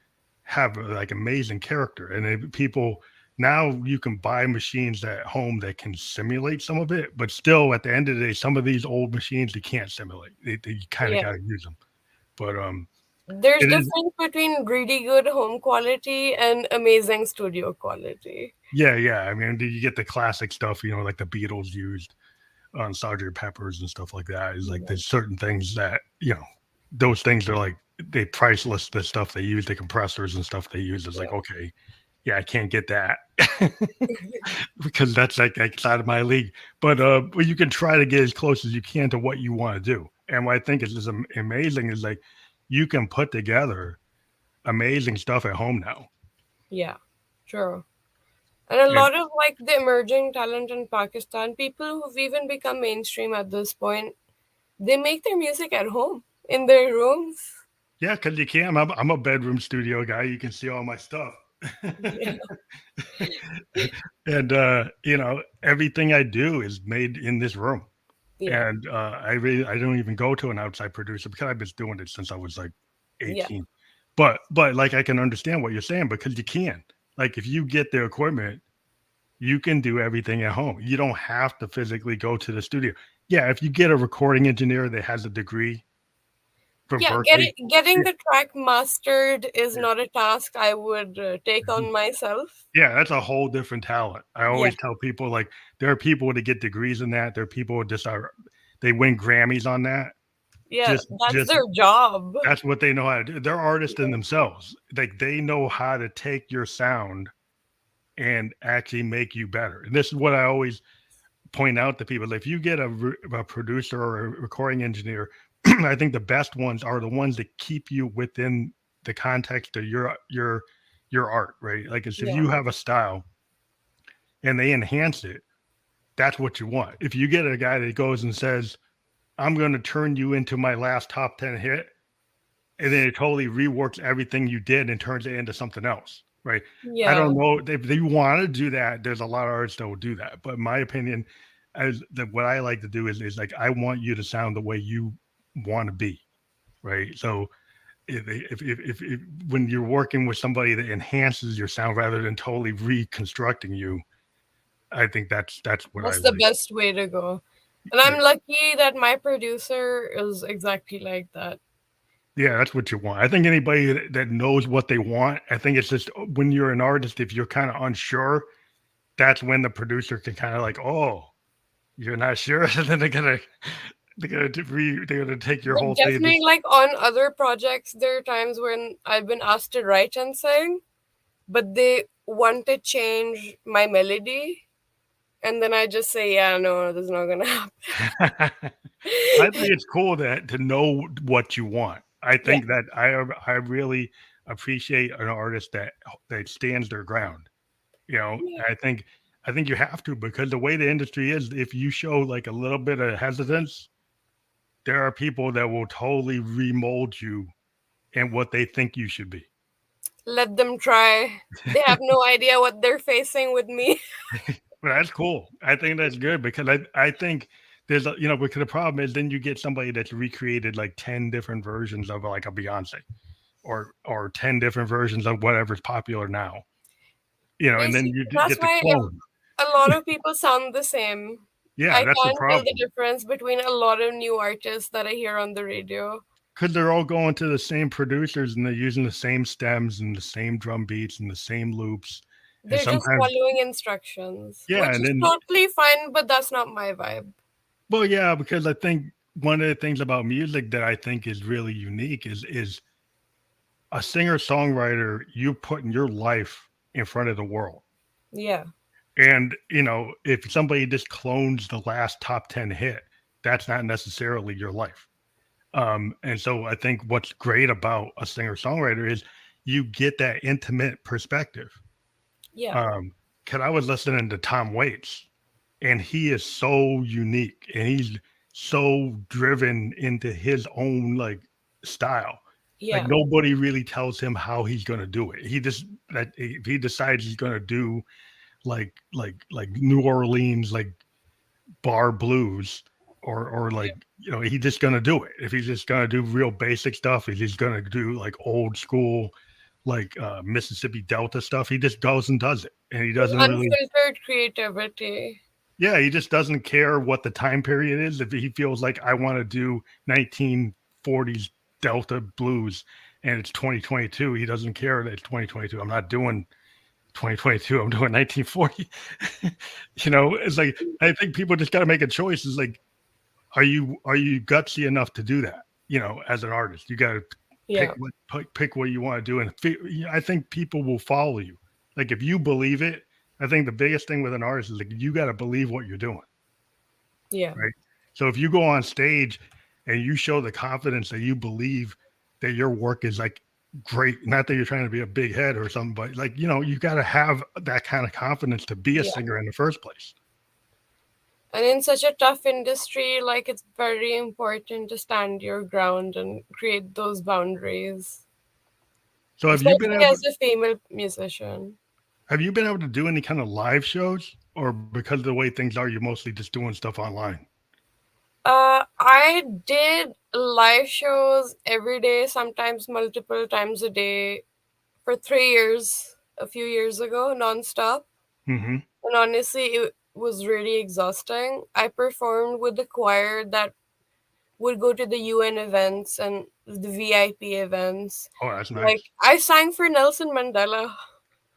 have like amazing character. And people now you can buy machines at home that can simulate some of it, but still at the end of the day, some of these old machines you can't simulate. You kind of Yeah. got to use them. But There's it is, difference between really good home quality and amazing studio quality. yeah. I mean, you get the classic stuff, like the Beatles used on Sergeant Peppers and stuff like that. Is like Yeah. there's certain things that those things are like they priceless. The stuff they use, the compressors and stuff they use is like Yeah. okay, yeah, I can't get that because that's like outside of my league. But you can try to get as close as you can to what you want to do. And what I think is just amazing is like you can put together amazing stuff at home now. Yeah. True. And a And lot of like the emerging talent in Pakistan, people who've even become mainstream at this point, they make their music at home in their rooms. yeah, because you can. I'm a bedroom studio guy. You can see all my stuff. Yeah. And everything I do is made in this room. Yeah. And I don't even go to an outside producer because I've been doing it since I was like Yeah. 18. but like I can understand what you're saying because you can. Like if you get the equipment, you can do everything at home. You don't have to physically go to the studio. Yeah, if you get a recording engineer that has a degree from Yeah, Berkeley, getting yeah, the track mastered is yeah, not a task I would take on myself. yeah, that's a whole different talent. I Yeah, always tell people like there are people that get degrees in that. There are people who just are they win Grammys on that. yeah, that's Just their job. that's what they know how to do. They're artists in themselves. Like they know how to take your sound and actually make you better. And this is what I always point out to people. If you get a producer or a recording engineer, I think the best ones are the ones that keep you within the context of your art, right? Like if Yeah, you have a style and they enhance it, that's what you want. If you get a guy that goes and says, I'm going to turn you into my last top 10 hit, and then it totally reworks everything you did and turns it into something else, right? I yeah. don't know if they want to do that. There's a lot of artists that will do that, but in my opinion, as that what I like to do is like I want you to sound the way you want to be, right? So if when you're working with somebody that enhances your sound rather than totally reconstructing you, I think that's what I That's the like. best way to go. And Yeah. I'm lucky that my producer is exactly like that. Yeah, that's what you want. I think anybody that knows what they want, I think it's just when you're an artist, if you're kind of unsure, that's when the producer can kind of like, oh, you're not sure, and then they're gonna take your But whole thing. definitely, like on other projects, there are times when I've been asked to write and sing, but they want to change my melody. And then I just say, yeah, no, this is not going to happen. I think it's cool that to know what you want. I Yeah, think that I really appreciate an artist that stands their ground. You know, yeah. I think you have to because the way the industry is, if you show like a little bit of hesitance, there are people that will totally remold you and what they think you should be. Let them try. They have no idea what they're facing with me. But that's cool. I think that's good because I think there's a, because the problem is then you get somebody that's recreated like 10 different versions of like a Beyonce or 10 different versions of whatever's popular now. And then Basically, you that's get the why clone. a lot of people sound the same. Yeah, I that's the can't tell the problem difference between a lot of new artists that I hear on the radio. because they're all going to the same producers and they're using the same stems and the same drum beats and the same loops. And They're just sometimes, following instructions, yeah, which and is then totally fine, but that's not my vibe. well, yeah, because I think one of the things about music that I think is really unique is a singer songwriter, you putting your life in front of the world. Yeah, And, if somebody just clones the last top 10 hit, that's not necessarily your life. And so I think what's great about a singer songwriter is you get that intimate perspective. yeah, Um, cause I was listening to Tom Waits and he is so unique and he's so driven into his own like style. Like yeah, nobody really tells him how he's going to do it. He just that if he decides he's going to do like New Orleans like bar blues or yeah. like he's just going to do it. If he's just going to do real basic stuff, if he's going to do like old school like Mississippi Delta stuff, he just goes and does it. And he doesn't really Unfiltered creativity. yeah, he just doesn't care what the time period is. If he feels like I want to do 1940s Delta blues and it's 2022, he doesn't care that it's 2022. I'm not doing 2022. I'm doing 1940. It's like I think people just got to make a choice. Is like, are you gutsy enough to do that? As an artist, you got to Yeah, pick what you want to do, and I think people will follow you. Like if you believe it, I think the biggest thing with an artist is like you got to believe what you're doing, yeah, right? So if you go on stage and you show the confidence that you believe that your work is like great, not that you're trying to be a big head or something, but like you got to have that kind of confidence to be a yeah. singer in the first place. And in such a tough industry, like it's very important to stand your ground and create those boundaries, So especially as a female musician. have you been able to do any kind of live shows, or because of the way things are, you're mostly just doing stuff online? I did live shows every day, sometimes multiple times a day, for 3 years, a few years ago, nonstop. Hmm. And honestly, it was really exhausting. I performed with the choir that would go to the UN events and the VIP events. Oh, that's Like, nice. I sang for Nelson Mandela.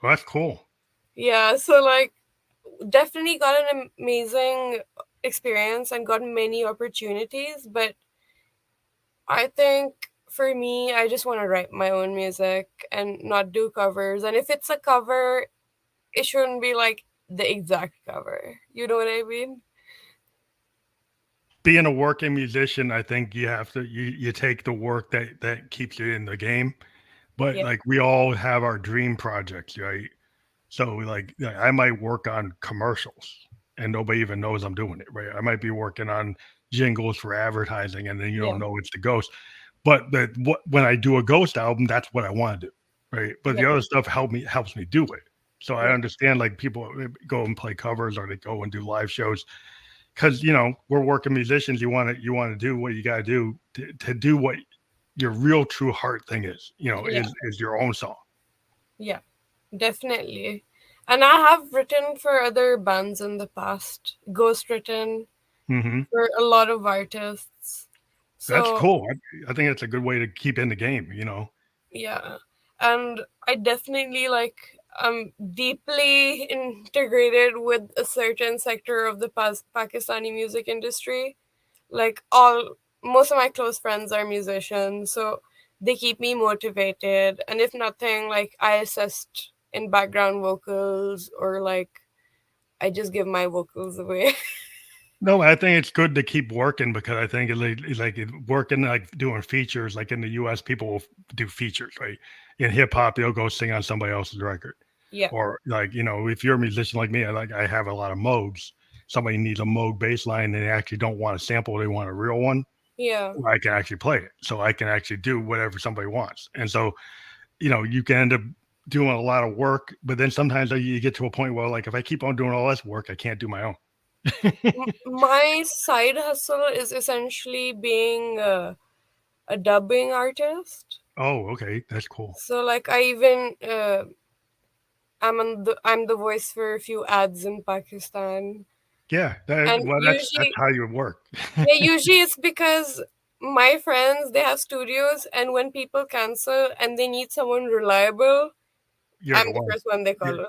Well, that's cool. Yeah, so like, definitely got an amazing experience and got many opportunities. But I think for me, I just want to write my own music and not do covers. And if it's a cover, it shouldn't be like the exact cover. You know what I mean? Being a working musician, I think you have to you take the work that keeps you in the game. But Yeah, like we all have our dream projects, right? So like I might work on commercials and nobody even knows I'm doing it, right? I might be working on jingles for advertising and then you don't yeah, know it's the ghost. But when I do a ghost album, that's what I want to do, right? But the yeah, other stuff helps me do it. So I yeah, understand like people go and play covers or they go and do live shows because we're working musicians. You want to do what you got to do to do what your real true heart thing is. yeah, Is your own song. yeah, definitely. And I have written for other bands in the past, ghost written Hmm. for a lot of artists. That's So, cool. I think it's a good way to keep in the game. yeah. And I definitely I'm deeply integrated with a certain sector of the Pakistani music industry. Like all most of my close friends are musicians, so they keep me motivated. And if nothing, like I assist in background vocals or like I just give my vocals away. No, I think it's good to keep working because I think working like doing features like in the U.S. people will do features, right? In hip hop, they'll go sing on somebody else's record, Yeah, or like if you're a musician like me, I have a lot of Moogs. Somebody needs a Moog bass line and they actually don't want a sample; they want a real one. yeah, I can actually play it, so I can actually do whatever somebody wants, and so you can end up doing a lot of work, but then sometimes you get to a point where like if I keep on doing all this work, I can't do my own. my side hustle is essentially being a dubbing artist. Oh, okay, that's cool. So like I even I'm the voice for a few ads in Pakistan. Yeah, And that's usually, how you work. yeah, usually it's because my friends they have studios, and when people cancel and they need someone reliable, You're I'm the the one. first one they Yeah, call.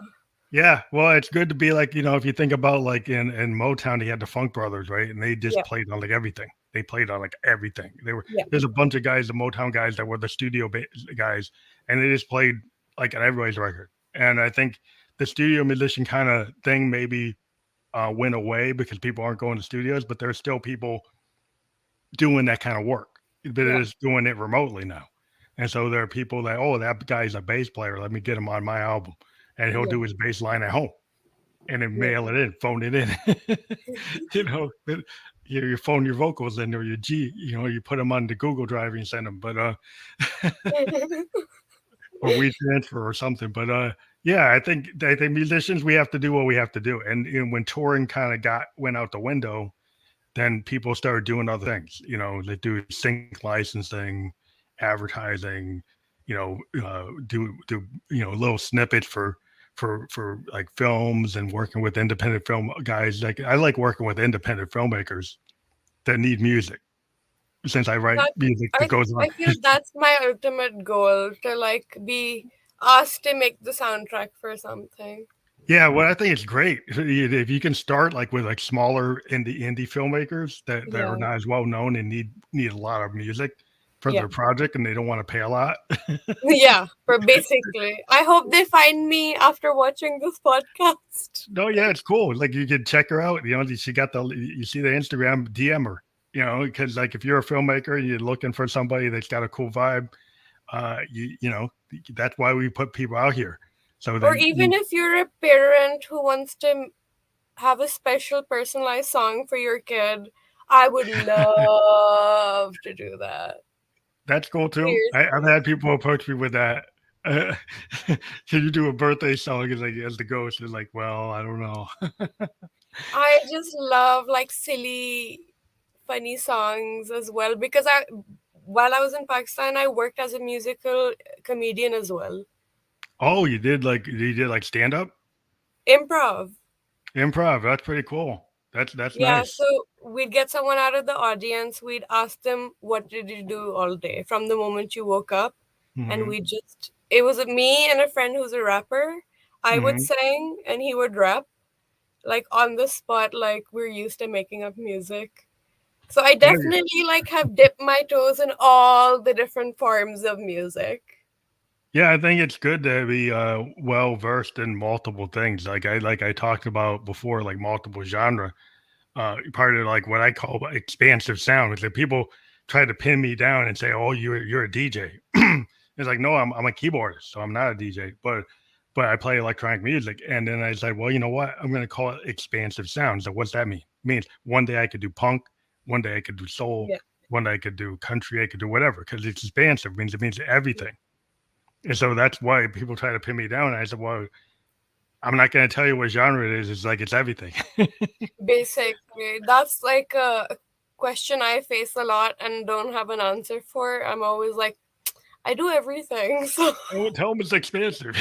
yeah. Well, it's good to be like if you think about like in Motown, they had the Funk Brothers, right? And they just Yeah, played on like everything. They played on like everything. yeah, There's a bunch of guys, the Motown guys that were the guys, and they just played like on everybody's record. And I think the studio musician kind of thing maybe went away because people aren't going to studios, but there's still people doing that kind of work, but yeah, it is doing it remotely now. And so there are people that, oh, that guy's a bass player. Let me get him on my album. And he'll yeah, do his bass line at home and then yeah. mail it in, phone it in. But you phone your vocals in or your G, you put them on the Google Drive and send them. But or we transfer or something. But yeah, I think musicians we have to do what we have to do. And when touring kind of went out the window, then people started doing other things. They do sync licensing, advertising, do little snippets for like films and working with independent film guys. Like I like working with independent filmmakers that need music since I write That music that I goes on. I feel that's my ultimate goal to like be asked to make the soundtrack for something. Yeah, well, I think it's great if you can start like with like smaller indie filmmakers that are Yeah, not as well known and need a lot of music for yeah. their project and they don't want to pay a lot. Yeah, for basically. I hope they find me after watching this podcast. No, yeah, it's cool. Like you can check her out. She got you see the Instagram DM her. Because like if you're a filmmaker and you're looking for somebody that's got a cool vibe, that's why we put people out here. So Or that even if you're a parent who wants to have a special personalized song for your kid, I would love to do that. that's cool too. I've Seriously. had people approach me with that. Uh, can you do a birthday song? It's like as the ghost is like, well, I don't know. I just love like silly funny songs as well because while I was in Pakistan, I worked as a musical comedian as well. Oh, you did like stand up, Improv. improv. That's pretty cool. That's Yeah, nice. so we'd get someone out of the audience. We'd ask them, "What did you do all day from the moment you woke up?" And Hmm. it was me and a friend who's a rapper. I would Hmm. sing and he would rap, like on the spot, like we're used to making up music. So I Yeah, definitely like have dipped my toes in all the different forms of music. yeah. I think it's good to be well versed in multiple things. Like I talked about before, like multiple genre. Part of like what I call expansive sound is that people try to pin me down and say, "Oh, you're a DJ." It's like, no, I'm a keyboardist, so I'm not a DJ, but I play electronic music. And then I said, well, you know what? I'm going to call it expansive sound. So what's that mean? It means one day I could do punk, one day I could do soul, Yeah. one day I could do country, I could do whatever because it's expansive. It means Yeah. everything. And so that's why people try to pin me down. And I said, well, I'm not going to tell you what genre it is. It's like it's everything. Basically, that's like a question I face a lot and don't have an answer for. I'm always like, I do everything. So Tell them it's expansive.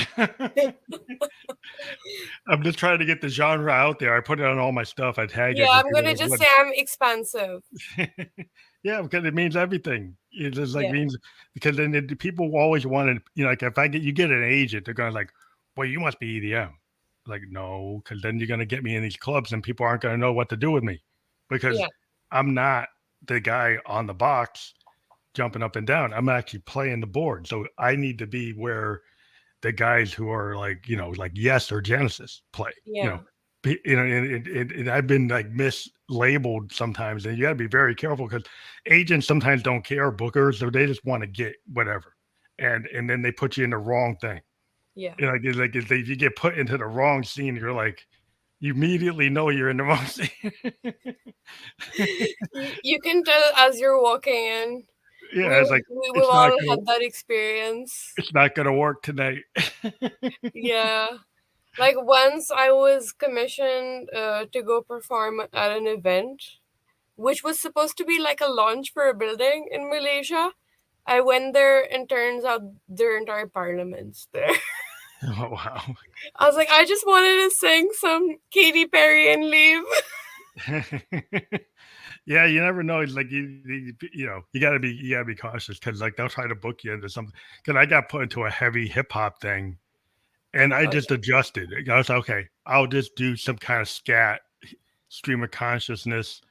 I'm just trying to get the genre out there. I put it on all my stuff. I tag yeah, it. So I'm people gonna are like, just what? say I'm expansive. Yeah, because it means everything. It just like Yeah, means because then people always want to, like if you get an agent, they're going like, well, you must be EDM. Like, no, because then you're going to get me in these clubs and people aren't going to know what to do with me because yeah, I'm not the guy on the box jumping up and down. I'm actually playing the board. So I need to be where the guys who are like, like Yes or Genesis play, yeah, and I've been like mislabeled sometimes, and you got to be very careful because agents sometimes don't care, bookers, or they just want to get whatever, and then they put you in the wrong thing. yeah. Like if you get put into the wrong scene, you're like, you immediately know you're in the wrong scene. You can tell as you're walking in. Yeah, it's like We've it's not all gonna had that experience. it's not gonna work tonight. Yeah. Like once I was commissioned to go perform at an event, which was supposed to be like a launch for a building in Malaysia. I went there and turns out their entire parliament's there. Oh wow. I was like, I just wanted to sing some Katy Perry and leave. Yeah, you never know. It's like you gotta be cautious because like they'll try to book you into something. Because I got put into a heavy hip hop thing, and I Oh, just adjusted. I was like, okay. I'll just do some kind of scat stream of consciousness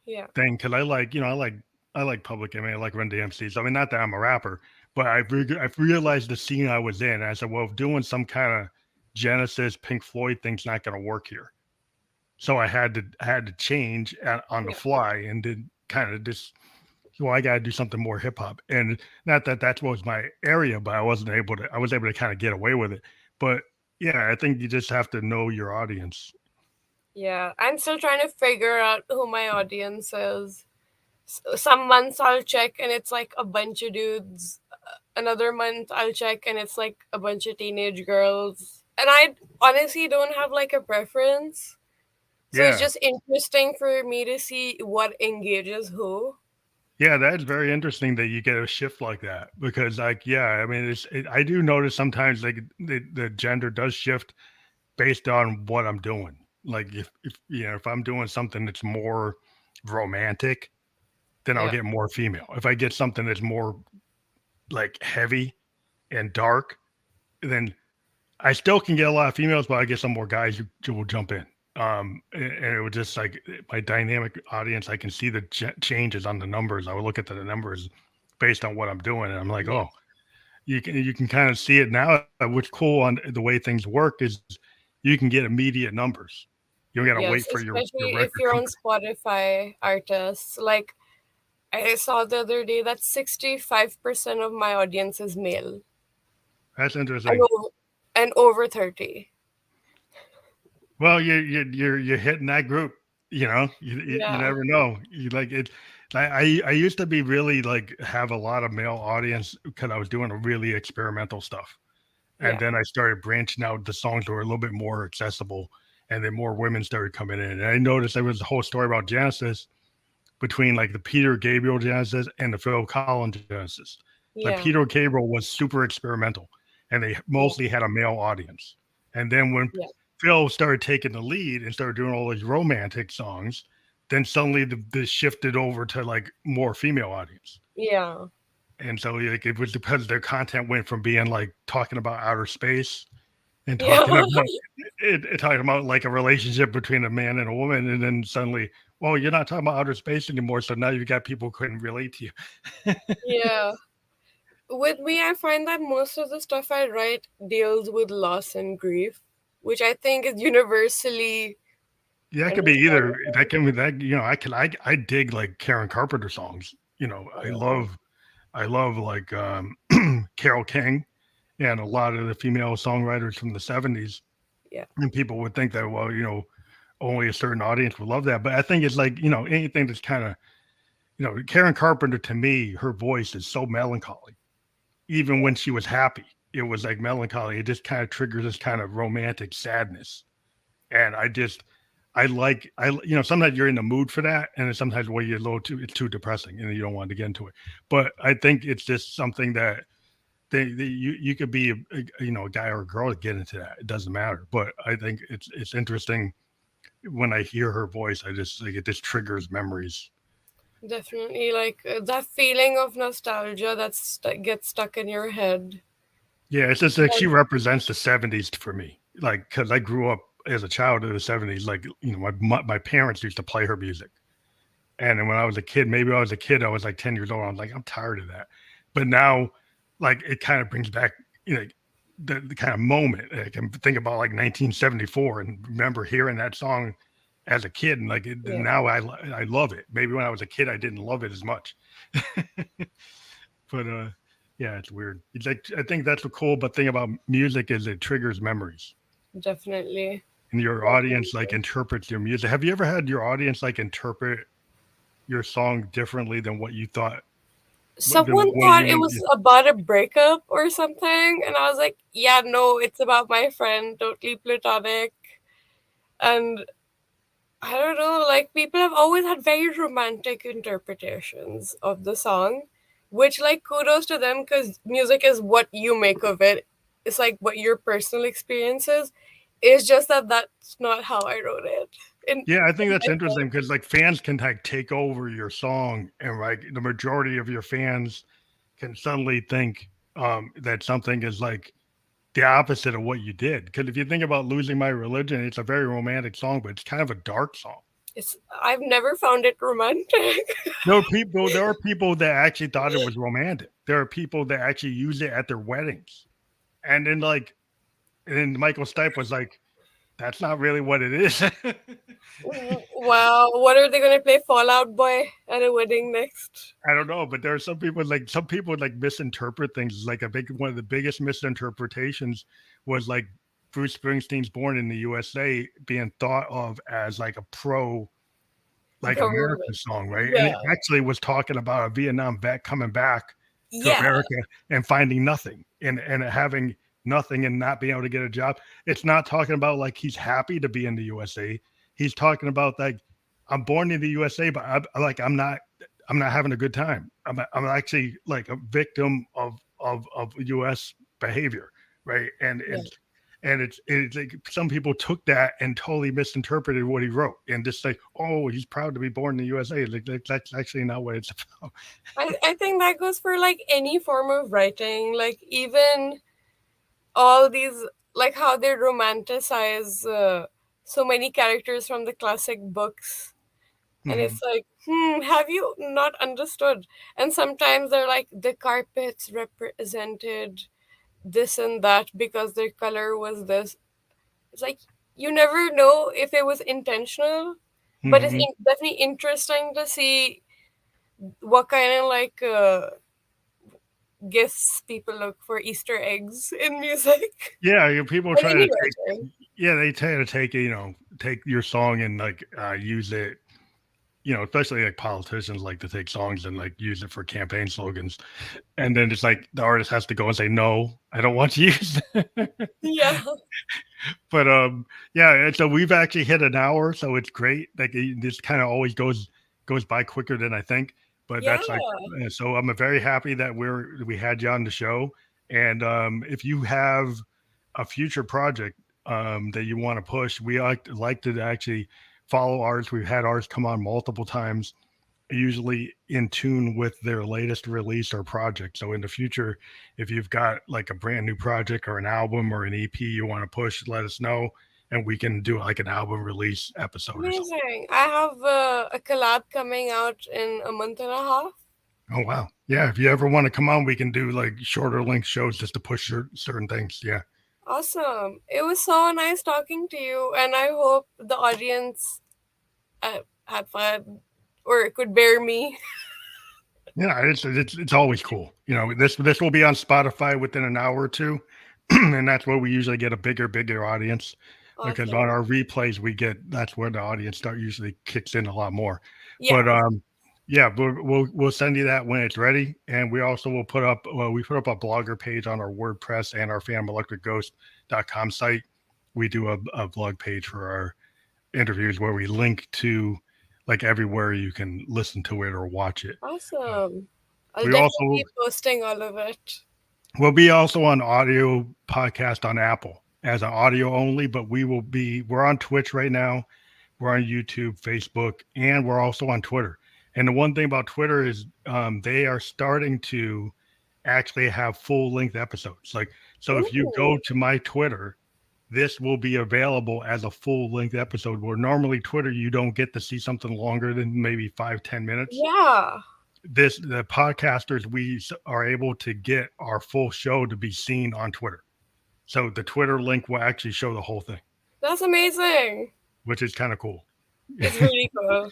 yeah, thing because I like Public Enemy. I like Run DMC. So I mean, not that I'm a rapper, but I've realized the scene I was in. I said, well, doing some kind of Genesis, Pink Floyd thing's not going to work here. So I had to change on the yeah, fly and did kind of just, well, I got to do something more hip hop. And not that that was my area, but I was able to kind of get away with it. But yeah, I think you just have to know your audience. yeah. I'm still trying to figure out who my audience is. Some months I'll check and it's like a bunch of dudes. Another month I'll check and it's like a bunch of teenage girls. And I honestly don't have like a preference. So it's Yeah. just interesting for me to see what engages who. Yeah, that's very interesting that you get a shift like that because, like, yeah, I mean, I do notice sometimes like the gender does shift based on what I'm doing. Like, if I'm doing something that's more romantic, then I'll Yeah, get more female. If I get something that's more like heavy and dark, then I still can get a lot of females, but I get some more guys who will jump in. And it was just like my dynamic audience. I can see the changes on the numbers. I would look at the numbers based on what I'm doing, and I'm like, yeah. oh, you can kind of see it now. What's cool on the way things work is you can get immediate numbers. You don't got to Yes, wait for your especially if record you're on company. Spotify artists. Like I saw the other day that 65% of my audience is male That's and interesting. over 30. Well, you're hitting that group. You Yeah, never know. You like it. I used to be really like have a lot of male audience because I was doing a really experimental stuff, and yeah, then I started branching out. The songs were a little bit more accessible, and then more women started coming in. And I noticed there was a whole story about Genesis. between like the Peter Gabriel Genesis and the Phil Collins Genesis. Like Yeah. Peter Gabriel was super experimental, and they Yeah. mostly had a male audience. And then when Yeah. Phil started taking the lead and started doing all these romantic songs, then suddenly this shifted over to like more female audience. Yeah. And so like it was because their content went from being like talking about outer space and Yeah. talking about like a relationship between a man and a woman, and then suddenly, well, you're not talking about outer space anymore, so now you've got people who couldn't relate to you. Yeah. With me, I find that most of the stuff I write deals with loss and grief, which I think is universally Yeah, that could be either. understandable. That can be that. I dig like Karen Carpenter songs. Yeah. I love like Carole King and a lot of the female songwriters from the '70s. Yeah. And people would think that, well, only a certain audience would love that. But I think it's like, anything that's kind of, Karen Carpenter, to me, her voice is so melancholy. Even when she was happy, it was like melancholy. It just kind of triggers this kind of romantic sadness. And sometimes you're in the mood for that. And then sometimes when you're it's too depressing and you don't want to get into it. But I think it's just something that you could be a guy or a girl to get into that. It doesn't matter. But I think it's interesting when I hear her voice. I just like it just triggers memories. Definitely, like that feeling of nostalgia that gets stuck in your head. Yeah, it's just like she And represents the '70s for me. Like, because I grew up as a child in the '70s. Like, my parents used to play her music, and then when I was a kid, I was like 10 years old. I was like, I'm tired of that. But now, like, it kind of brings back, the kind of moment. I can think about like 1974 and remember hearing that song as a kid, and like yeah, now I love it. Maybe when I was a kid, I didn't love it as much. But yeah, it's weird. It's like I think that's the cool but thing about music is it triggers memories, definitely. and your audience like interprets your music. Have you ever had your audience like interpret your song differently than what you thought than Someone what thought you it want? was about a breakup or something, and I was like, yeah, no, it's about my friend, totally platonic. And I don't know, like people have always had very romantic interpretations of the song, which like kudos to them because music is what you make of it. It's like what your personal experience is. It's just that that's not how I wrote it. Yeah, I think In that's my interesting because like fans can like take over your song, and like the majority of your fans can suddenly think that something is like the opposite of what you did. Because if you think about "Losing My Religion," it's a very romantic song, but it's kind of a dark song. I've never found it romantic. There are people that actually thought it was romantic. There are people that actually use it at their weddings, and then Michael Stipe was like, "That's not really what it is." Wow, what are they gonna play Fallout Boy at a wedding next? I don't know, but there are some people like misinterpret things. Like one of the biggest misinterpretations was like Bruce Springsteen's "Born in the USA" being thought of as like a pro like America Government. song, right? And it Yeah. actually was talking about a Vietnam vet coming back to Yeah. America and finding nothing and having nothing and not being able to get a job. It's not talking about like he's happy to be in the USA. He's talking about like I'm born in the USA, but I'm not having a good time. I'm actually like a victim of U.S. behavior, right? Yeah. And it's like some people took that and totally misinterpreted what he wrote and just like, oh, he's proud to be born in the USA. Like that's actually not what it's about. I think that goes for like any form of writing, like even all these, like how they romanticize so many characters from the classic books. And Mhm. it's like, have you not understood? And sometimes they're like, the carpets represented this and that because their color was this. It's like, you never know if it was intentional, but it's Mhm. definitely interesting to see what kind of like gifts people look for Easter eggs in music. Yeah, people And try to any take. writing. Yeah, they try to take take your song and like use it. Especially like politicians like to take songs and like use it for campaign slogans, and then it's like the artist has to go and say, "No, I don't want to use that." Yeah. But yeah, and so we've actually hit an hour, so it's great. Like this kind of always goes goes by quicker than I think. But Yeah. that's like, so I'm very happy that we had you on the show. And if you have a future project that you want to push, we like to actually follow ours. We've had ours come on multiple times, usually in tune with their latest release or project. So in the future, if you've got like a brand new project or an album or an EP you want to push, let us know, and we can do like an album release episode or something. Amazing. I have a collab coming out in a month and a half. Oh wow, yeah. If you ever want to come on, we can do like shorter length shows just to push certain things. Yeah. Awesome. It was so nice talking to you, and I hope the audience had fun or could bear me. Yeah, it's always cool. You know, this will be on Spotify within an hour or two, and that's where we usually get a bigger audience. Because Awesome. on our replays, that's where the audience usually kicks in a lot more. Yeah. But yeah, we'll send you that when it's ready, and we also will put up we put up a blogger page on our WordPress and our phantomelectricghost.com site. We do a blog page for our interviews where we link to like everywhere you can listen to it or watch it. Awesome. I'll We definitely also be posting all of it. We'll be also on audio podcast on Apple as an audio only, but we're on Twitch right now. We're on YouTube, Facebook, and we're also on Twitter. And the one thing about Twitter is they are starting to actually have full length episodes. Like, so if you go to my Twitter, this will be available as a full length episode where normally Twitter, you don't get to see something longer than maybe 5-10 minutes. Yeah. The podcasters, we are able to get our full show to be seen on Twitter. So the Twitter link will actually show the whole thing. That's amazing. Which is kind of cool. It's really cool.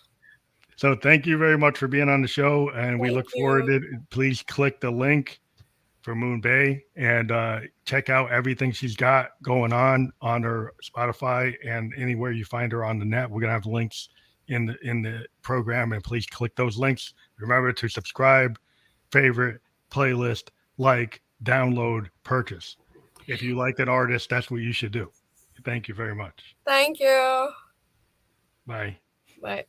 So thank you very much for being on the show, and we look forward to it. Please click the link for Moonbae and check out everything she's got going on her Spotify and anywhere you find her on the net. We're gonna have links in the program, and please click those links. Remember to subscribe, favorite, playlist, like, download, purchase. If you like an artist, that's what you should do. Thank you very much. Thank you. Bye. Bye.